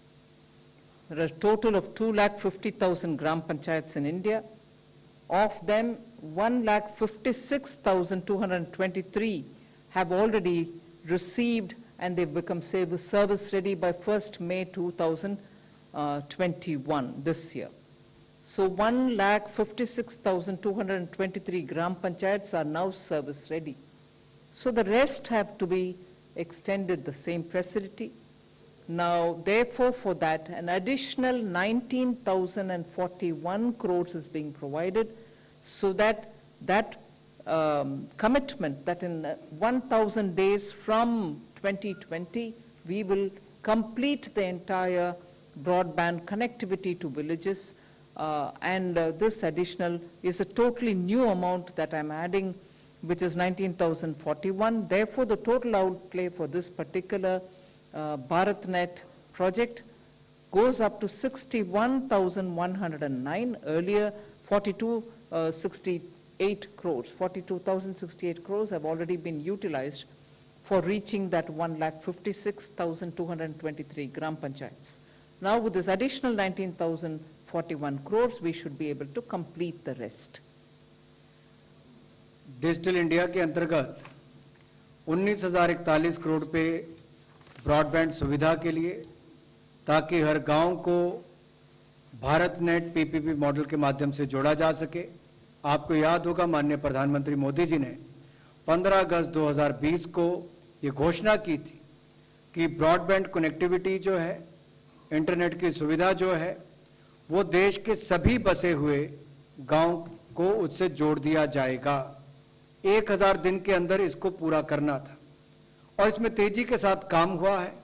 There are a total of 250,000 Gram Panchayats in India. Of them, 156,223 have already received, and they've become service ready by 1st May 2021, this year. So 156,223 Gram Panchayats are now service ready. So the rest have to be extended the same facility. Now, therefore, for that, an additional 19,041 crores is being provided, so that commitment that in 1,000 days from 2020, we will complete the entire broadband connectivity to villages, and this additional is a totally new amount that I'm adding, which is 19,041. Therefore, the total outlay for this particular BharatNet project goes up to 61,109. Earlier, 42,068 crores have already been utilized for reaching that 156,223 Gram Panchayats. Now, with this additional 19,041 crores, we should be able to complete the rest. Digital India के अंतर्गत 19,041 करोड़ पे broadband सुविधा के लिए, ताकि हर गांव को Bharat net PPP model के माध्यम से जोड़ा जा सके। आपको याद होगा माननीय प्रधानमंत्री मोदी जी ने 15 अगस्त 2020 को ये घोषणा की थी कि ब्रॉडबैंड कनेक्टिविटी जो है, इंटरनेट की सुविधा जो है, वो देश के सभी बसे हुए गांव को उससे जोड़ दिया जाएगा। 1000 दिन के अंदर इसको पूरा करना था, और इसमें तेजी के साथ काम हुआ है।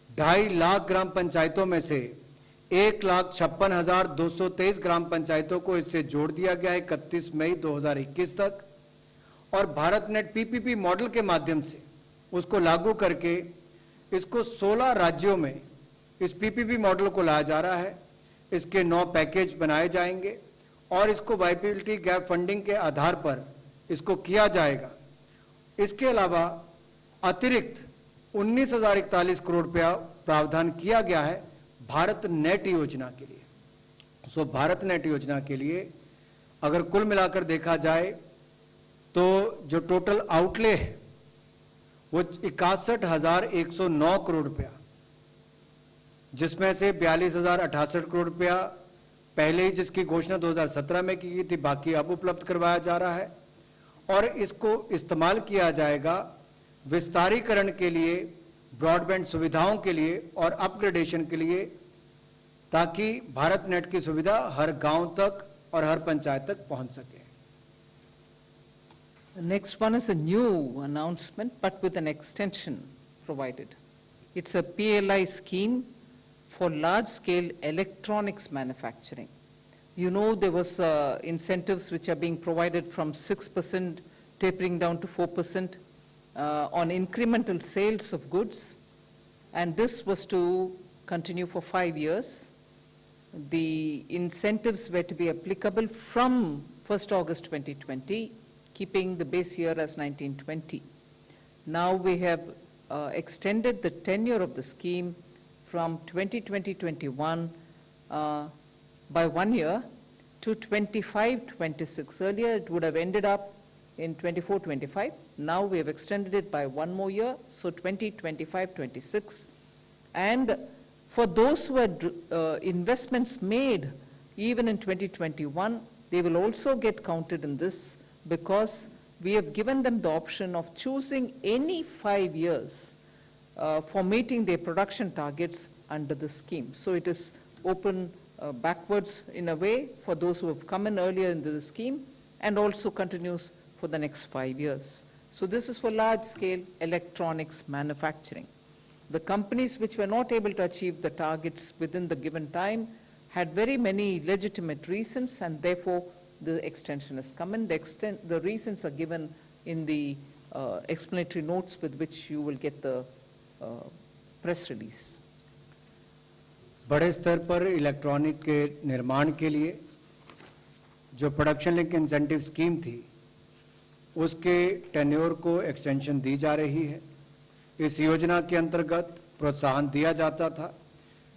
2.5 लाख ग्राम पंचायतों में से 1,56,223 ग्राम पंचायतों को इससे जोड़ दिया गया है 31 मई 2021 तक, और भारत नेट पीपीपी मॉडल के माध्यम से उसको लागू करके इसको 16 राज्यों में इस पीपीपी मॉडल को लाया जा रहा है। इसके 9 पैकेज बनाए जाएंगे और इसको वाइबिलिटी गैप फंडिंग के आधार पर इसको किया जाएगा। इसके अलावा अतिरिक्त 19,041 करोड़ रुपया प्रावधान किया गया है भारत नेट योजना के लिए। सो भारत नेट योजना के लिए अगर कुल मिलाकर देखा जाए तो जो टोटल आउटले है वो 61,109 करोड़ रुपया, जिसमें से 42,068 करोड़ रुपया पहले ही जिसकी घोषणा 2017 में की गई थी, बाकी अब उपलब्ध करवाया जा रहा है, और इसको इस्तेमाल किया जाएगा विस्तारीकरण के लिए, ब्रॉडबैंड सुविधाओं के लिए और अपग्रेडेशन के लिए, ताकि भारत नेट की सुविधा हर गांव तक और हर पंचायत तक पहुंच सके। The next one is a new announcement, but with an extension provided. It's a PLI scheme for large-scale electronics manufacturing. You know, there was incentives which are being provided from 6% tapering down to 4% on incremental sales of goods, and this was to continue for 5 years. The incentives were to be applicable from 1st August 2020, keeping the base year as 1920. Now we have extended the tenure of the scheme from 2020-21 by 1 year to 25-26. Earlier, it would have ended up in 24-25. Now we have extended it by 1 more year, so 2025-26. And for those who had investments made even in 2021, they will also get counted in this, because we have given them the option of choosing any 5 years for meeting their production targets under the scheme. So it is open backwards in a way for those who have come in earlier into the scheme, and also continues for the next 5 years. So this is for large-scale electronics manufacturing. The companies which were not able to achieve the targets within the given time had very many legitimate reasons, and therefore the extension has come in. The reasons are given in the explanatory notes with which you will get the press release. बड़े स्तर पर electronic के निर्माण के लिए जो production link incentive scheme थी, उसके टेन्योर को एक्सटेंशन दी जा रही है। इस योजना के अंतर्गत प्रोत्साहन दिया जाता था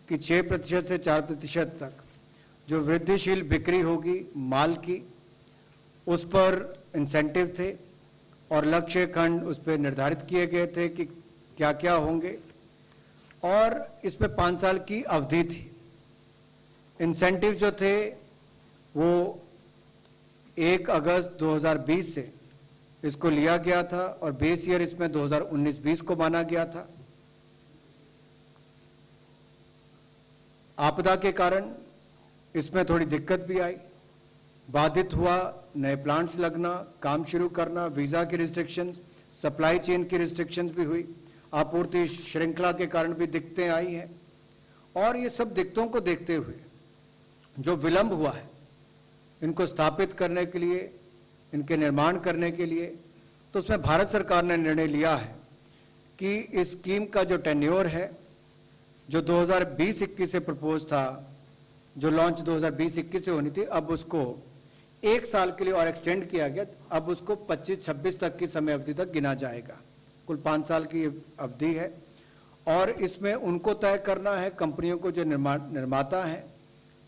कि 6% से 4% तक जो वृद्धिशील बिक्री होगी माल की, उस पर इंसेंटिव थे और लक्ष्य खंड उस पर निर्धारित किए गए थे कि क्या क्या होंगे, और इसमें 5 साल की अवधि थी। इंसेंटिव जो थे वो 1 अगस्त 2020 से इसको लिया गया था, और बेस ईयर इसमें 2019-20 को माना गया था। आपदा के कारण इसमें थोड़ी दिक्कत भी आई, बाधित हुआ, नए प्लांट्स लगना, काम शुरू करना, वीजा की रिस्ट्रिक्शंस, सप्लाई चेन की रिस्ट्रिक्शंस भी हुई, आपूर्ति श्रृंखला के कारण भी दिक्कतें आई हैं। और ये सब दिक्कतों को देखते हुए जो विलंब हुआ है इनको स्थापित करने के लिए, इनके निर्माण करने के लिए, तो उसमें भारत सरकार ने निर्णय लिया है कि इस स्कीम का जो टेन्योर है, जो 2020-21 से प्रपोज था, जो लॉन्च 2020-21 से होनी थी, अब उसको 1 साल के लिए और एक्सटेंड किया गया। अब उसको 25-26 तक की समय अवधि तक गिना जाएगा। कुल 5 साल की अवधि है, और इसमें उनको तय करना है, कंपनियों को जो निर्माता हैं,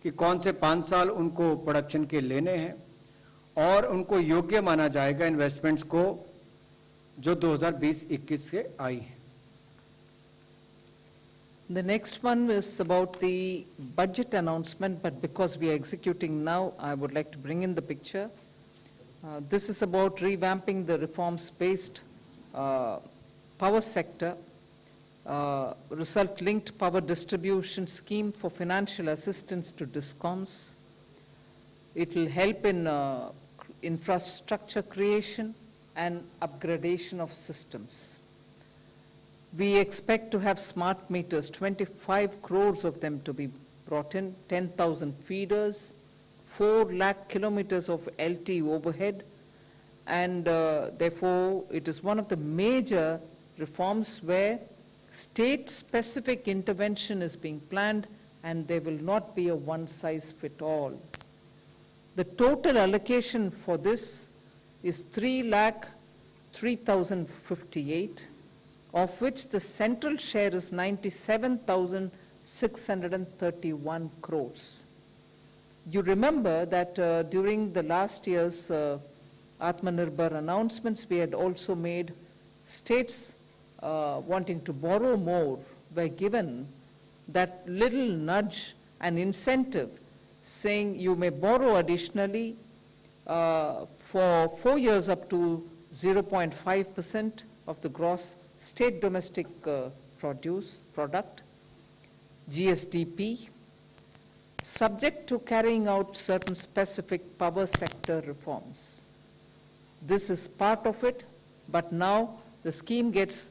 कि कौन से 5 साल उनको प्रोडक्शन के लेने हैं, और उनको योग्य माना जाएगा इन्वेस्टमेंट्स को जो 2020-21 से आई हैं। The next one is about the budget announcement, but because we are executing now, I would like to bring in the picture. This is about revamping the reforms-based power sector, result-linked power distribution scheme for financial assistance to DISCOMs. It will help in infrastructure creation and upgradation of systems. We expect to have smart meters, 25 crores of them to be brought in, 10,000 feeders, 4 lakh kilometers of LT overhead, and therefore it is one of the major reforms where state-specific intervention is being planned, and there will not be a one-size-fits-all. The total allocation for this is 3,03,058, of which the central share is 97,631 crores. You remember that during the last year's Atmanirbhar announcements, we had also made states wanting to borrow more were given that little nudge and incentive, saying you may borrow additionally for 4 years up to 0.5% of the gross state domestic product, GSDP, subject to carrying out certain specific power sector reforms. This is part of it, but now the scheme gets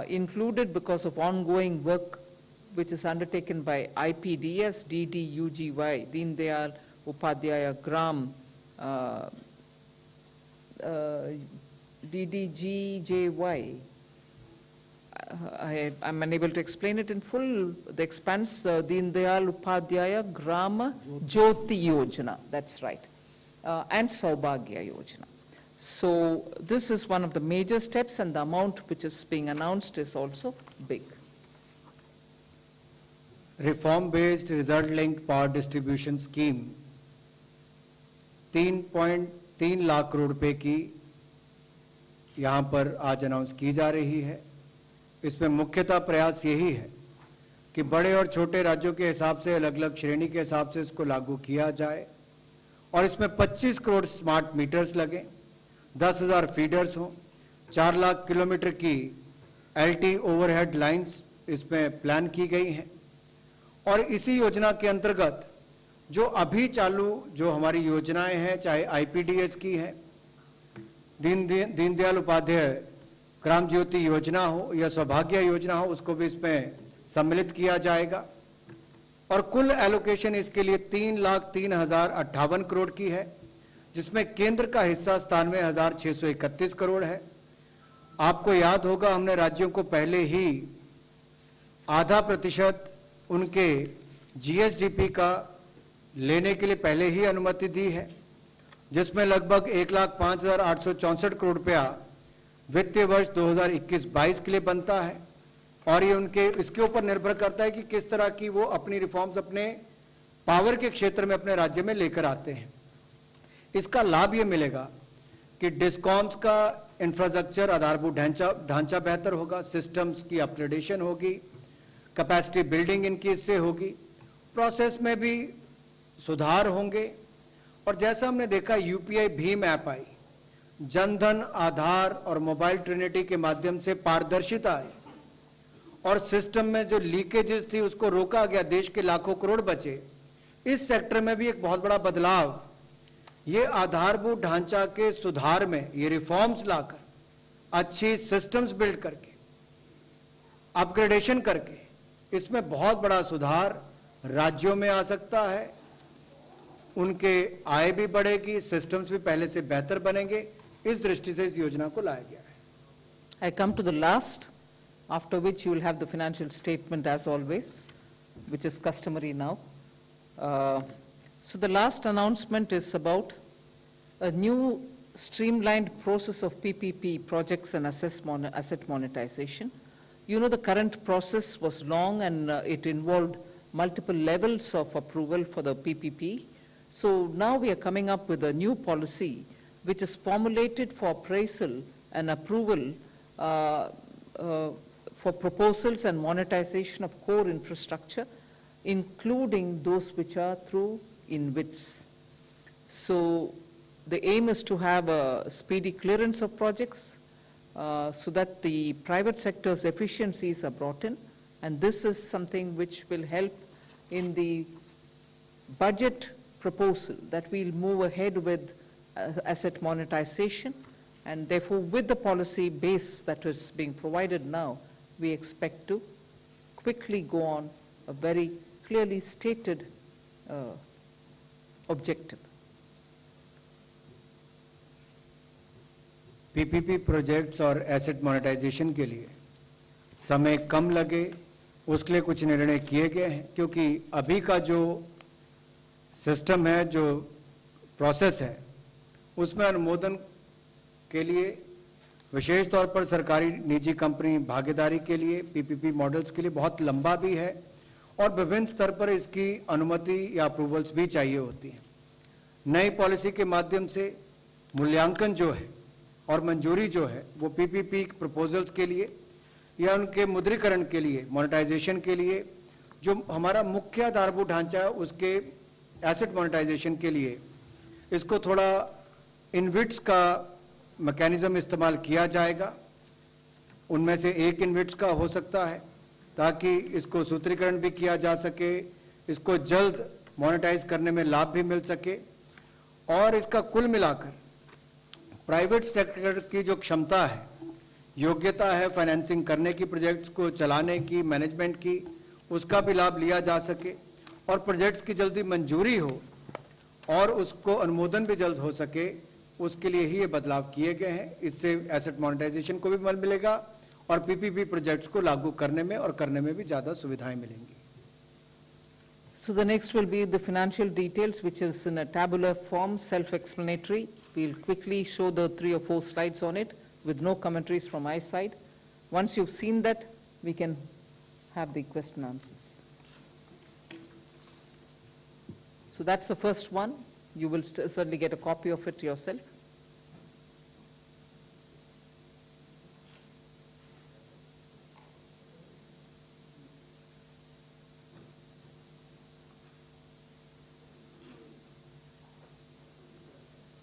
included because of ongoing work which is undertaken by IPDS, DDUGY, Deen Dayal Upadhyaya Gram, DDGJY. I'm unable to explain it in full. The expanse, Deen Dayal Upadhyaya Grama Jyoti Yojana, that's right, and Saubhagya Yojana. So this is one of the major steps, and the amount which is being announced is also big. Reform based result linked power distribution scheme 3.3 lakh crore रुपए की यहाँ पर आज announce की जा रही है। इसमें मुख्यतः प्रयास यही है कि बड़े और छोटे राज्यों के हिसाब से अलग अलग श्रेणी के हिसाब से इसको लागू किया जाए और इसमें 25 करोड़ स्मार्ट मीटर्स लगें, 10,000 फीडर्स हों, 4 लाख किलोमीटर की एलटी ओवरहेड लाइंस इसमें प्लान की गई हैं। और इसी योजना के अंतर्गत जो अभी चालू जो हमारी योजनाएं हैं, चाहे आईपीडीएस की है, दीनदयाल उपाध्याय ग्राम ज्योति योजना हो या सौभाग्य योजना हो, उसको भी इसमें सम्मिलित किया जाएगा। और कुल एलोकेशन इसके लिए 3,03,058 करोड़ की है, जिसमें केंद्र का हिस्सा 97,631 करोड़ है। आपको याद होगा हमने राज्यों को पहले ही आधा प्रतिशत उनके जीएसडीपी का लेने के लिए पहले ही अनुमति दी है, जिसमें लगभग 1,05,864 करोड़ रुपया वित्तीय वर्ष 2021-22 के लिए बनता है। और ये उनके इसके ऊपर निर्भर करता है कि किस तरह की वो अपनी रिफॉर्म्स अपने पावर के क्षेत्र में अपने राज्य में लेकर आते हैं। इसका लाभ ये मिलेगा कि डिस्कॉम्स का इंफ्रास्ट्रक्चर आधारभूत ढांचा बेहतर होगा, सिस्टम्स की अपग्रेडेशन होगी, कैपेसिटी बिल्डिंग इनकी इससे होगी, प्रोसेस में भी सुधार होंगे। और जैसा हमने देखा यूपीआई भीम ऐप आई, जनधन, आधार और मोबाइल ट्रिनिटी के माध्यम से पारदर्शिता आई और सिस्टम में जो लीकेजेस थी उसको रोका गया, देश के लाखों करोड़ बचे। इस सेक्टर में भी एक बहुत बड़ा बदलाव, ये आधारभूत ढांचा के सुधार में ये रिफॉर्म्स लाकर, अच्छी सिस्टम्स बिल्ड करके, अपग्रेडेशन करके, इसमें बहुत बड़ा सुधार राज्यों में आ सकता है। उनके आय भी बढ़ेगी, सिस्टम्स भी पहले से बेहतर बनेंगे। इस दृष्टि से इस योजना को लाया गया है। I come to the last, after which you will have the financial statement as always, which is customary now. So the last announcement is about a new streamlined process of PPP projects and asset monetization. You know, the current process was long and it involved multiple levels of approval for the PPP. So now we are coming up with a new policy which is formulated for appraisal and approval for proposals and monetization of core infrastructure, including those which are through InvITs. So the aim is to have a speedy clearance of projects so that the private sector's efficiencies are brought in, and this is something which will help in the budget proposal that we'll move ahead with asset monetization, and therefore with the policy base that is being provided now, we expect to quickly go on a very clearly stated objective. PPP projects और asset monetization के लिए समय कम लगे उसके लिए कुछ निर्णय किए गए हैं, क्योंकि अभी का जो सिस्टम है, जो प्रोसेस है, उसमें अनुमोदन के लिए विशेष तौर पर सरकारी निजी कंपनी भागीदारी के लिए पीपीपी मॉडल्स के लिए बहुत लंबा भी है और विभिन्न स्तर पर इसकी अनुमति या अप्रूवल्स भी चाहिए होती हैं। नई पॉलिसी के माध्यम से मूल्यांकन जो है और मंजूरी जो है वो पीपीपी प्रपोजल्स के लिए या उनके मुद्रीकरण के लिए, मोनेटाइजेशन के लिए, जो हमारा मुख्य आधारभूत ढांचा है उसके एसेट मोनेटाइजेशन के लिए इसको थोड़ा इनविट्स का मैकेनिज्म इस्तेमाल किया जाएगा। उनमें से एक इनविट्स का हो सकता है ताकि इसको सूत्रीकरण भी किया जा सके, इसको जल्द मोनेटाइज करने में लाभ भी मिल सके। और इसका कुल मिलाकर प्राइवेट सेक्टर की जो क्षमता है, योग्यता है फाइनेंसिंग करने की, प्रोजेक्ट्स को चलाने की, मैनेजमेंट की, उसका भी लाभ लिया जा सके और प्रोजेक्ट्स की जल्दी मंजूरी हो और उसको अनुमोदन भी जल्द हो सके, उसके लिए ही ये बदलाव किए गए हैं। इससे एसेट मोनेटाइजेशन को भी बल मिलेगा और पीपीपी प्रोजेक्ट्स को लागू करने में और करने में भी ज़्यादा सुविधाएं मिलेंगी। So the next will be the financial details, which is in a tabular form, self-explanatory. We'll quickly show the 3 or 4 slides on it with no commentaries from my side. Once you've seen that, we can have the question answers. So that's the first one. You will certainly get a copy of it yourself.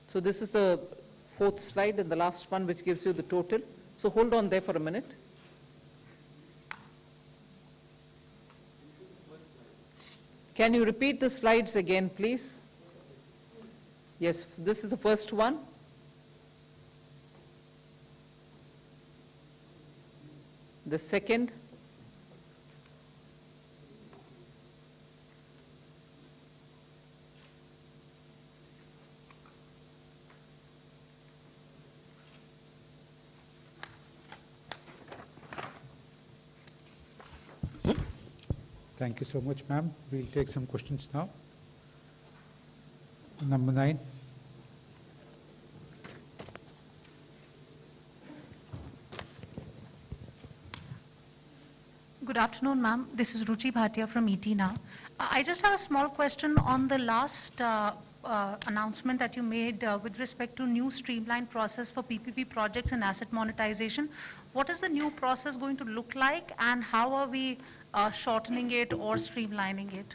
So this is the fourth slide and the last one, which gives you the total. So hold on there for a minute. Can you repeat the slides again, please? Yes, this is the first one. The second. Thank you so much, ma'am. We'll take some questions now. Number 9. Good afternoon, ma'am. This is Ruchi Bhatia from ET Now. I just have a small question on the last announcement that you made with respect to new streamlined process for PPP projects and asset monetization. What is the new process going to look like, and how are we shortening it or streamlining it?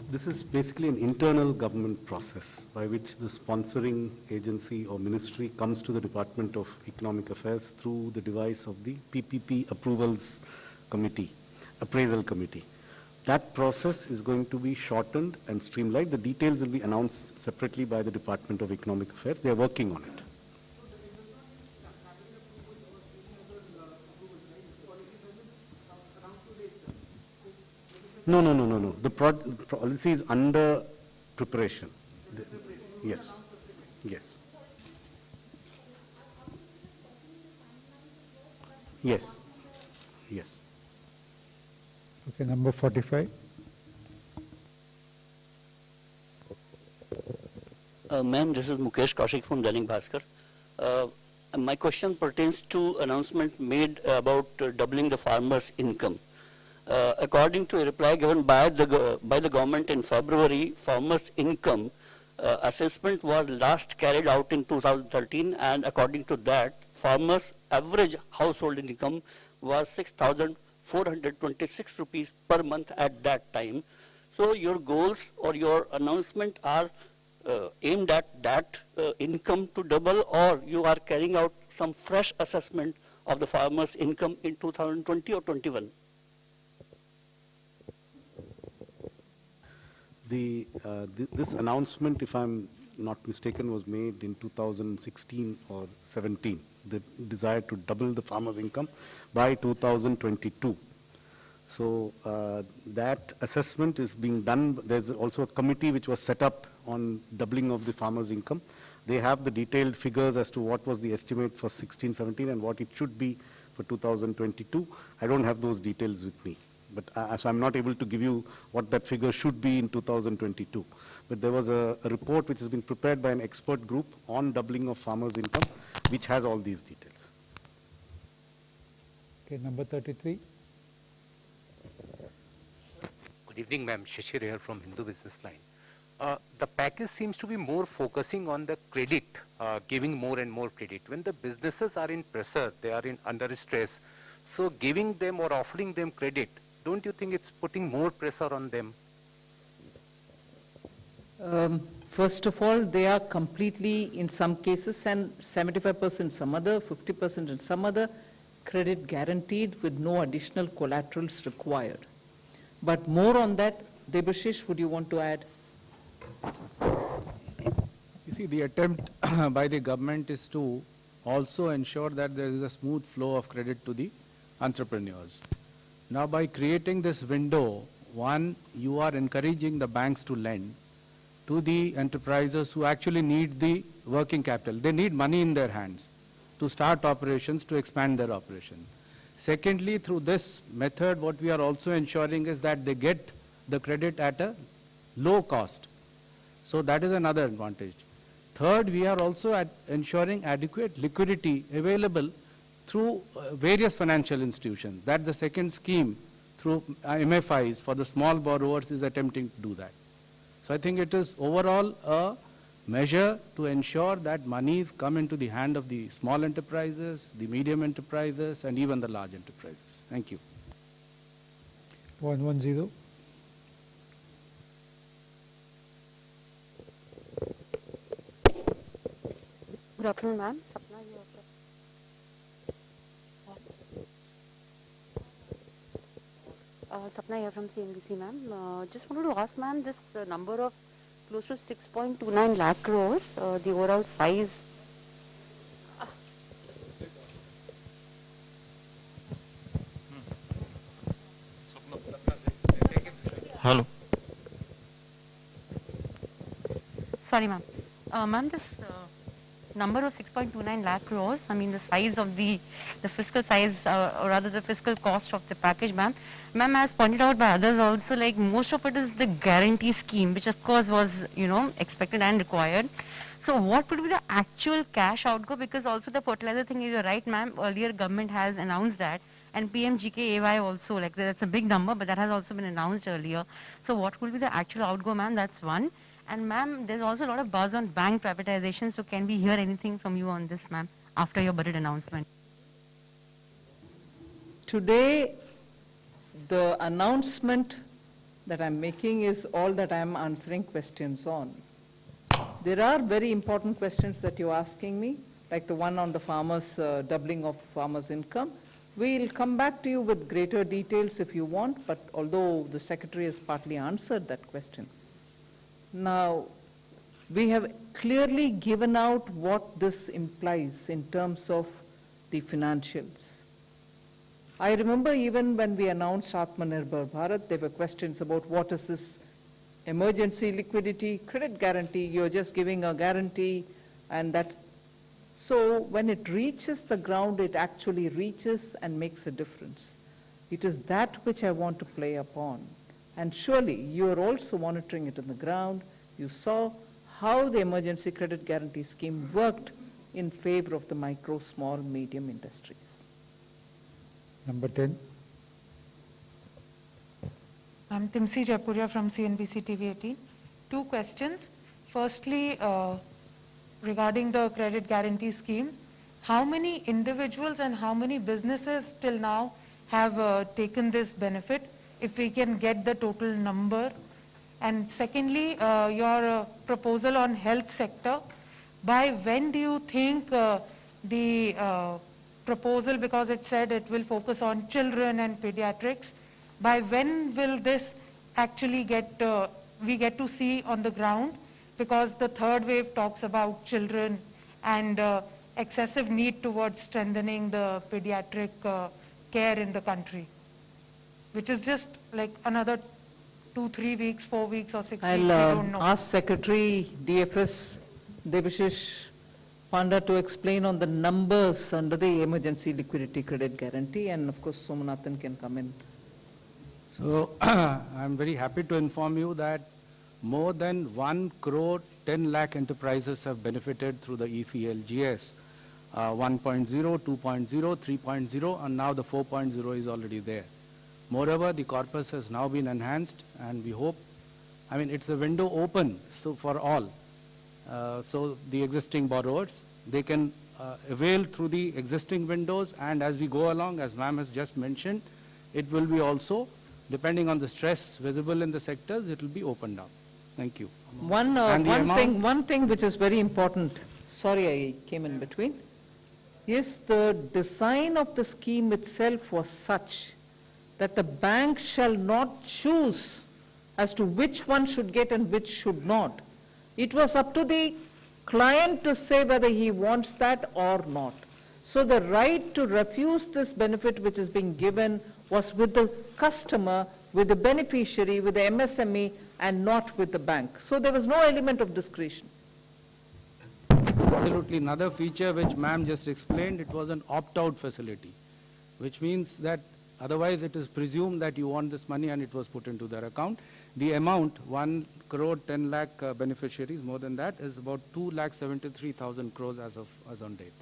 This is basically an internal government process by which the sponsoring agency or ministry comes to the Department of Economic Affairs through the device of the PPP Approvals Committee, Appraisal Committee. That process is going to be shortened and streamlined. The details will be announced separately by the Department of Economic Affairs. They are working on it. No. The policy is under preparation. Yes. Yes. Yes. Yes. Okay, number 45. Ma'am, this is Mukesh Kaushik from Dainik Bhaskar. My question pertains to announcement made about doubling the farmers' income. According to a reply given by the government in February, farmers' income assessment was last carried out in 2013, and according to that, farmers' average household income was 6,426 rupees per month at that time. So your goals or your announcement are aimed at that income to double, or you are carrying out some fresh assessment of the farmers' income in 2020 or 21? This announcement, if I'm not mistaken, was made in 2016 or 17. The desire to double the farmers' income by 2022. So that assessment is being done. There's also a committee which was set up on doubling of the farmers' income. They have the detailed figures as to what was the estimate for 16-17 and what it should be for 2022. I don't have those details with me. But so I'm not able to give you what that figure should be in 2022. But there was a report which has been prepared by an expert group on doubling of farmers' income, which has all these details. Okay, number 33. Good evening, ma'am. Shishir here from Hindu Business Line. The package seems to be more focusing on the credit, giving more and more credit. When the businesses are in pressure, they are under stress, so giving them or offering them credit, don't you think it's putting more pressure on them? First of all, they are completely, in some cases, and 75% some other, 50% in some other, credit guaranteed with no additional collaterals required. But more on that, Debashish, would you want to add? You see, the attempt by the government is to also ensure that there is a smooth flow of credit to the entrepreneurs. Now, by creating this window, one, you are encouraging the banks to lend to the enterprises who actually need the working capital. They need money in their hands to start operations, to expand their operation. Secondly, through this method, what we are also ensuring is that they get the credit at a low cost. So that is another advantage. Third, we are also ensuring adequate liquidity available through various financial institutions. That's the second scheme through MFIs for the small borrowers is attempting to do that. So I think it is overall a measure to ensure that monies come into the hand of the small enterprises, the medium enterprises, and even the large enterprises. Thank you. 110. Good afternoon, ma'am. Sapna here Sapna here from CNBC, ma'am. Just wanted to ask, ma'am, this number of close to 6.29 lakh crores, the overall size. Hello. Sorry, ma'am. Ma'am, this number of 6.29 lakh crores, I mean the size of the fiscal size, or rather the fiscal cost of the package, ma'am. Ma'am, as pointed out by others also, like most of it is the guarantee scheme, which of course was, expected and required. So what would be the actual cash outgo? Because also the fertilizer thing, you're right, ma'am, earlier government has announced that, and PMGKAY also, like that's a big number, but that has also been announced earlier. So what will be the actual outgo, ma'am? That's one. And ma'am, there's also a lot of buzz on bank privatization, so can we hear anything from you on this, ma'am, after your budget announcement? Today, the announcement that I'm making is all that I'm answering questions on. There are very important questions that you're asking me, like the one on the farmers, doubling of farmers' income. We'll come back to you with greater details if you want, but although the Secretary has partly answered that question. Now, we have clearly given out what this implies in terms of the financials. I remember even when we announced Atmanirbhar Bharat, there were questions about what is this emergency liquidity credit guarantee. You're just giving a guarantee, and that. So when it reaches the ground, it actually reaches and makes a difference. It is that which I want to play upon. And surely you are also monitoring it on the ground. You saw how the emergency credit guarantee scheme worked in favor of the micro, small, medium industries. Number 10. I'm Timsi Jaipuria from CNBC TV 18. Two questions. Firstly, regarding the credit guarantee scheme, how many individuals and how many businesses till now have taken this benefit? If we can get the total number. And secondly, your proposal on health sector, by when do you think the proposal, because it said it will focus on children and pediatrics, by when will this actually we get to see on the ground? Because the third wave talks about children and excessive need towards strengthening the pediatric care in the country, which is just like another 2-3 weeks, 4 weeks, or 6 weeks, I don't know. I'll ask Secretary DFS Debashish Panda to explain on the numbers under the emergency liquidity credit guarantee, and of course Somanathan can come in. So I'm very happy to inform you that more than 1 crore 10 lakh enterprises have benefited through the ECLGS 1.0, 2.0, 3.0, and now the 4.0 is already there. Moreover, the corpus has now been enhanced, and we hope, I mean, it's a window open so for all. So the existing borrowers, they can avail through the existing windows, and as we go along, as ma'am has just mentioned, it will be also, depending on the stress visible in the sectors, it will be opened up. Thank you. One thing which is very important, sorry I came in between, is the design of the scheme itself was such that the bank shall not choose as to which one should get and which should not. It was up to the client to say whether he wants that or not. So the right to refuse this benefit which is being given was with the customer, with the beneficiary, with the MSME, and not with the bank. So there was no element of discretion. Absolutely. Another feature which ma'am just explained, it was an opt-out facility, which means that otherwise it is presumed that you want this money and it was put into their account. The amount, 1 crore 10 lakh beneficiaries, more than that, is about 2,73,000 crores as on date.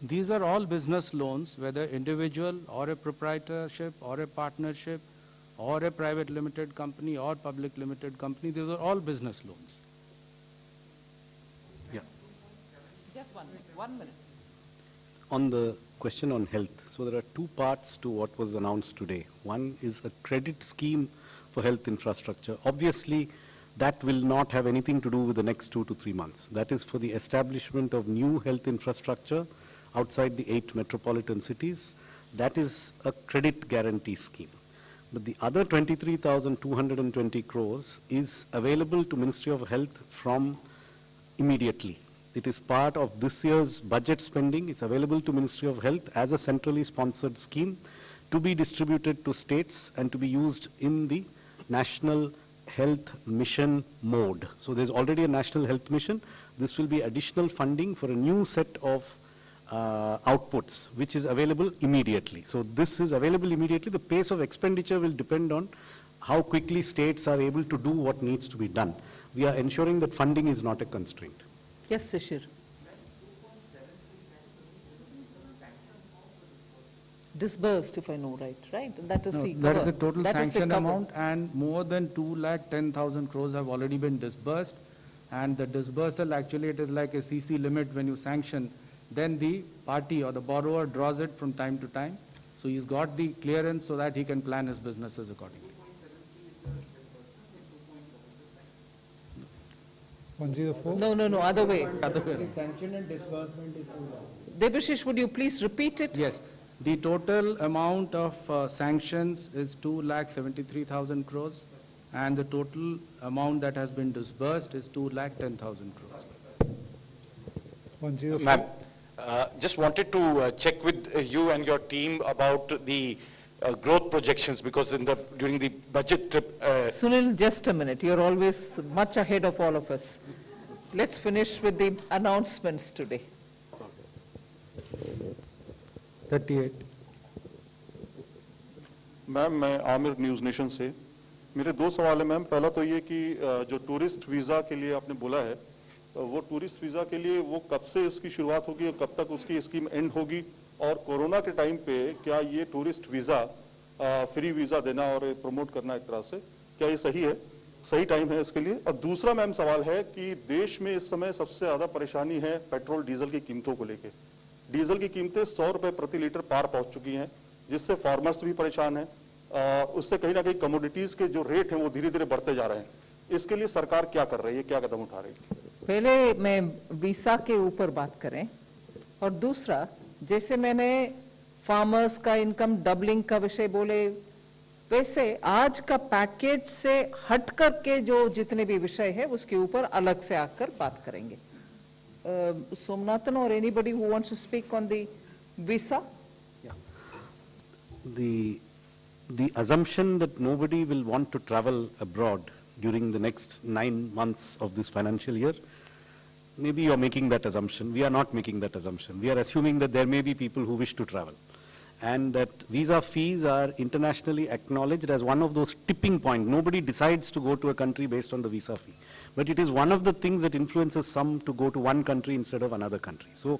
These were all business loans, whether individual or a proprietorship or a partnership or a private limited company or public limited company. These are all business loans. Yeah. Just 1 minute, 1 minute. On the question on health, so there are two parts to what was announced today. One is a credit scheme for health infrastructure. Obviously, that will not have anything to do with the next 2 to 3 months. That is for the establishment of new health infrastructure outside the 8 metropolitan cities. That is a credit guarantee scheme. But the other 23,220 crores is available to Ministry of Health from immediately. It is part of this year's budget spending. It's available to Ministry of Health as a centrally sponsored scheme to be distributed to states and to be used in the National Health Mission mode. So there's already a National Health Mission. This will be additional funding for a new set of outputs, which is available immediately. So this is available immediately. The pace of expenditure will depend on how quickly states are able to do what needs to be done. We are ensuring that funding is not a constraint. Yes, Shishir. Disbursed, if I know right? And that is No, the that is the cover. total That is the sanction cover. amount, and more than 2,10,000 crores have already been disbursed. And the disbursal, actually, it is like a CC limit when you sanction, then the party or the borrower draws it from time to time. So he's got the clearance so that he can plan his businesses accordingly. 104. No, other way. Other way around. Sanction and disbursement is too long. Debashish, would you please repeat it? Yes, the total amount of sanctions is 2,73,000 crores, and the total amount that has been disbursed is 2,10,000 crores. 104. Ma'am, just wanted to check with you and your team about the growth projections, because during the budget trip, Sunil, just a minute. You're always much ahead of all of us. Let's finish with the announcements today. 38. Ma'am, मैं Aamir news nation से, मेरे 2 सवाल है ma'am. पहला तो ये कि जो टूरिस्ट वीज़ा के लिए आपने बोला है, वो टूरिस्ट वीज़ा के लिए वो कब से उसकी शुरुआत होगी और कब तक उसकी स्कीम एंड होगी, और कोरोना के टाइम पे क्या ये टूरिस्ट वीज़ा फ्री वीज़ा देना और प्रमोट करना एक तरह से, क्या ये सही है, सही टाइम है इसके लिए? और दूसरा मैम सवाल है कि देश में इस समय सबसे ज़्यादा परेशानी है पेट्रोल डीजल की कीमतों को लेकर। डीजल की कीमतें 100 रुपए प्रति लीटर पार पहुंच चुकी हैं, जिससे फार्मर्स भी परेशान हैं। उससे कहीं ना कहीं कमोडिटीज के जो रेट हैं वो धीरे धीरे बढ़ते जा रहे हैं। इसके लिए सरकार क्या कर रही है, क्या कदम उठा रही है? पहले मैं वीसा के ऊपर बात करें, और दूसरा, जैसे मैंने फार्मर्स का इनकम डबलिंग का विषय बोले, वैसे आज का पैकेज से हट करके जो जितने भी विषय है उसके ऊपर अलग से आकर बात करेंगे। Somnathan or anybody who wants to speak on the visa? Yeah. The assumption that nobody will want to travel abroad during the next 9 months of this financial year, maybe you're making that assumption. We are not making that assumption. We are assuming that there may be people who wish to travel, and that visa fees are internationally acknowledged as one of those tipping points. Nobody decides to go to a country based on the visa fee, but it is one of the things that influences some to go to one country instead of another country. So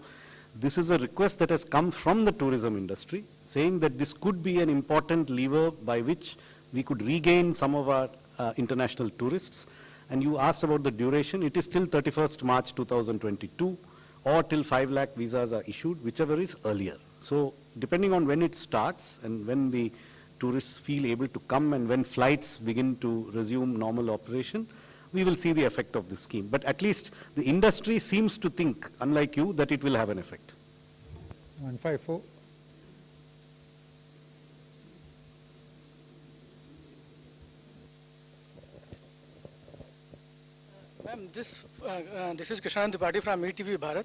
this is a request that has come from the tourism industry, saying that this could be an important lever by which we could regain some of our international tourists. And you asked about the duration. It is till 31st March 2022, or till 5 lakh visas are issued, whichever is earlier. So depending on when it starts and when the tourists feel able to come and when flights begin to resume normal operation, we will see the effect of this scheme. But at least the industry seems to think, unlike you, that it will have an effect. 154. Ma'am, this is Krishan Tripathi from ETV Bharat.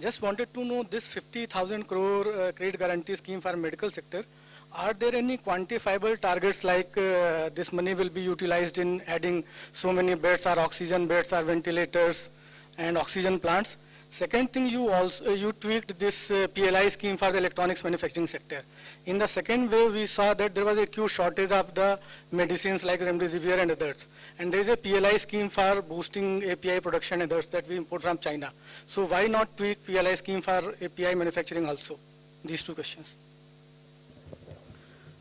Just wanted to know this 50,000 crore credit guarantee scheme for medical sector. Are there any quantifiable targets like this money will be utilized in adding so many beds or oxygen beds or ventilators and oxygen plants? Second thing, you tweaked this PLI scheme for the electronics manufacturing sector. In the second wave, we saw that there was a acute shortage of the medicines like remdesivir and others. And there is a PLI scheme for boosting API production and others that we import from China. So why not tweak PLI scheme for API manufacturing also? These two questions.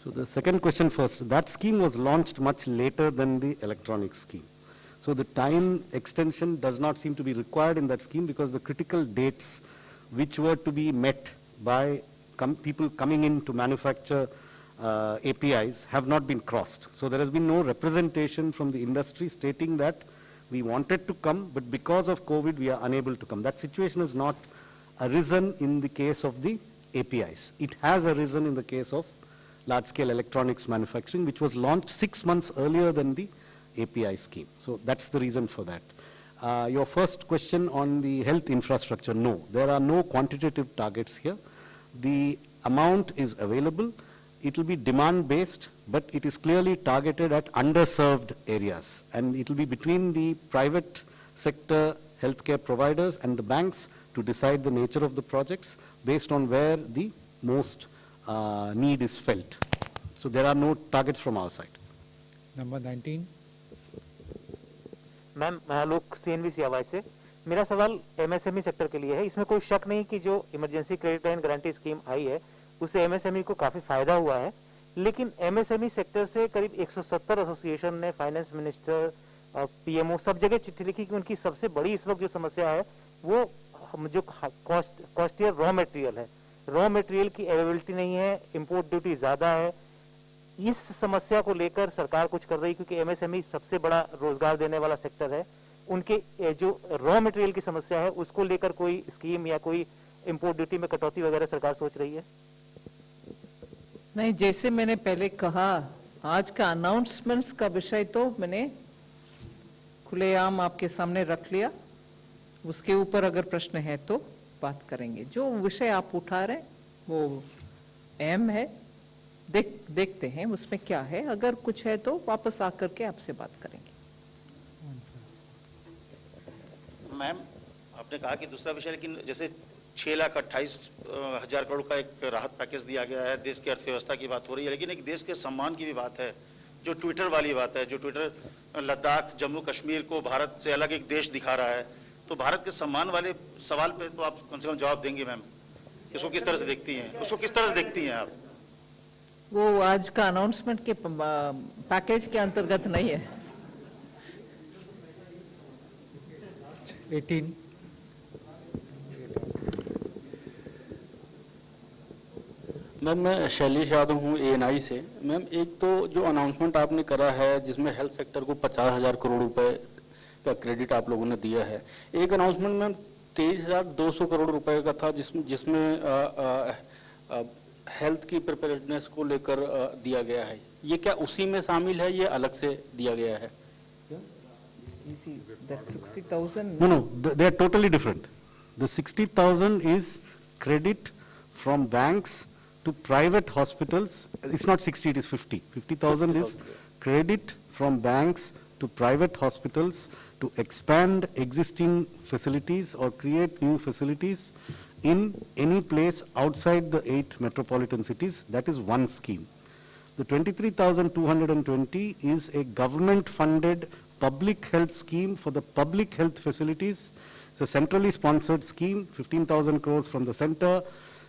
So the second question first. That scheme was launched much later than the electronics scheme. So the time extension does not seem to be required in that scheme because the critical dates which were to be met by people coming in to manufacture APIs have not been crossed. So there has been no representation from the industry stating that we wanted to come, but because of COVID we are unable to come. That situation has not arisen in the case of the APIs. It has arisen in the case of large-scale electronics manufacturing, which was launched 6 months earlier than the API scheme. So that's the reason for that. Your first question on the health infrastructure, no, there are no quantitative targets here. The amount is available. It will be demand-based, but it is clearly targeted at underserved areas. And it will be between the private sector healthcare providers and the banks to decide the nature of the projects based on where the most need is felt. So there are no targets from our side. Number 19. Ma'am Alok CNBC आवाज से मेरा सवाल MSME sector के लिए है। इसमें कोई शक नहीं कि जो emergency credit line guarantee scheme आई है उससे MSME को काफी फायदा हुआ है, लेकिन MSME सेक्टर से करीब 170 एसोसिएशन ने फाइनेंस मिनिस्टर PMO सब जगह चिट्ठी लिखी कि उनकी सबसे बड़ी इस वक्त जो समस्या है वो जो कॉस्टियर रॉ मटेरियल है, रॉ मटेरियल की अवेलेबिलिटी नहीं है, इंपोर्ट ड्यूटी ज्यादा है। इस समस्या को लेकर सरकार कुछ कर रही, क्योंकि MSME सबसे बड़ा रोजगार देने वाला सेक्टर है, उनके जो रॉ मटेरियल की समस्या है उसको लेकर कोई स्कीम या कोई इंपोर्ट ड्यूटी में कटौती वगैरह सरकार सोच रही है? नहीं, जैसे मैंने पहले कहा, आज का अनाउंसमेंट्स का विषय तो मैंने खुलेआम आपके सामने रख लिया। उसके ऊपर अगर प्रश्न है तो बात करेंगे। जो विषय आप उठा रहे हैं वो अहम है, देखते हैं उसमें क्या है, अगर कुछ है तो वापस आकर के आपसे बात करेंगे। मैम, आपने कहा कि दूसरा विषय, लेकिन जैसे 6,28,000 करोड़ का एक राहत पैकेज दिया गया है, देश की अर्थव्यवस्था की बात हो रही है, लेकिन एक देश के सम्मान की भी बात है, जो ट्विटर वाली बात है, जो ट्विटर लद्दाख जम्मू कश्मीर को भारत से अलग एक देश दिखा रहा है, तो भारत के सम्मान वाले सवाल पे तो आप कम से कम जवाब देंगे मैम। इसको किस तरह से देखती हैं, उसको किस तरह से देखती हैं आप? वो आज का अनाउंसमेंट के पैकेज के अंतर्गत नहीं है। 18. मैम, मैं शैलेश यादव हूँ ANI से। मैम, एक तो जो अनाउंसमेंट आपने करा है जिसमें हेल्थ सेक्टर को 50,000 करोड़ रुपए का क्रेडिट आप लोगों ने दिया है, एक अनाउंसमेंट मैम 23,200 करोड़ रुपए का था जिसमें हेल्थ की प्रिपेयर्डनेस को लेकर दिया गया है। ये क्या उसी में शामिल है, ये अलग से दिया गया है? That 60,000. No, they are totally different. The 60,000 is credit from banks to private hospitals. It's not 60, it is 50. 50,000 is credit from banks to private hospitals to expand existing facilities or create new facilities in any place outside the 8 metropolitan cities. That is one scheme. The 23,220 is a government-funded public health scheme for the public health facilities. It's a centrally sponsored scheme, 15,000 crores from the center,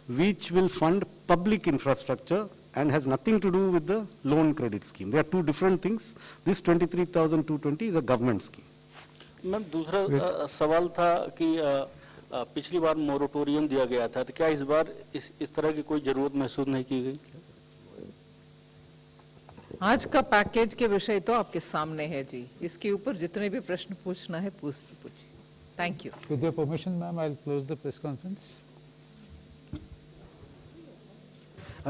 which will fund public infrastructure and has nothing to do with the loan credit scheme. They are two different things. This 23,220 is a government scheme. Ma'am, दूसरा सवाल था कि पिछली बार moratorium दिया गया था, तो क्या इस बार इस तरह की कोई जरूरत महसूस नहीं की गई? आज का पैकेज के विषय तो आपके सामने है जी, इसके ऊपर जितने भी प्रश्न पूछना है पूछिए। Thank you. With your permission, ma'am, I'll close the press conference.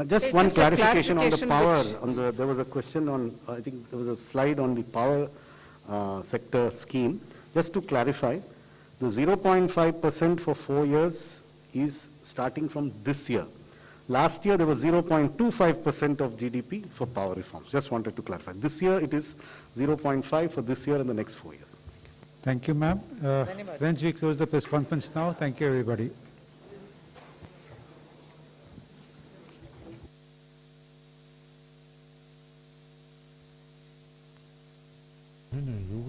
Just one clarification on the power. There was a question on, I think there was a slide on the power sector scheme. Just to clarify, the 0.5% for 4 years is starting from this year. Last year there was 0.25% of GDP for power reforms. Just wanted to clarify. This year it is 0.5 for this year and the next 4 years. Thank you, ma'am. धन्यवाद। Friends, we close the press conference now. Thank you, everybody. No, no, you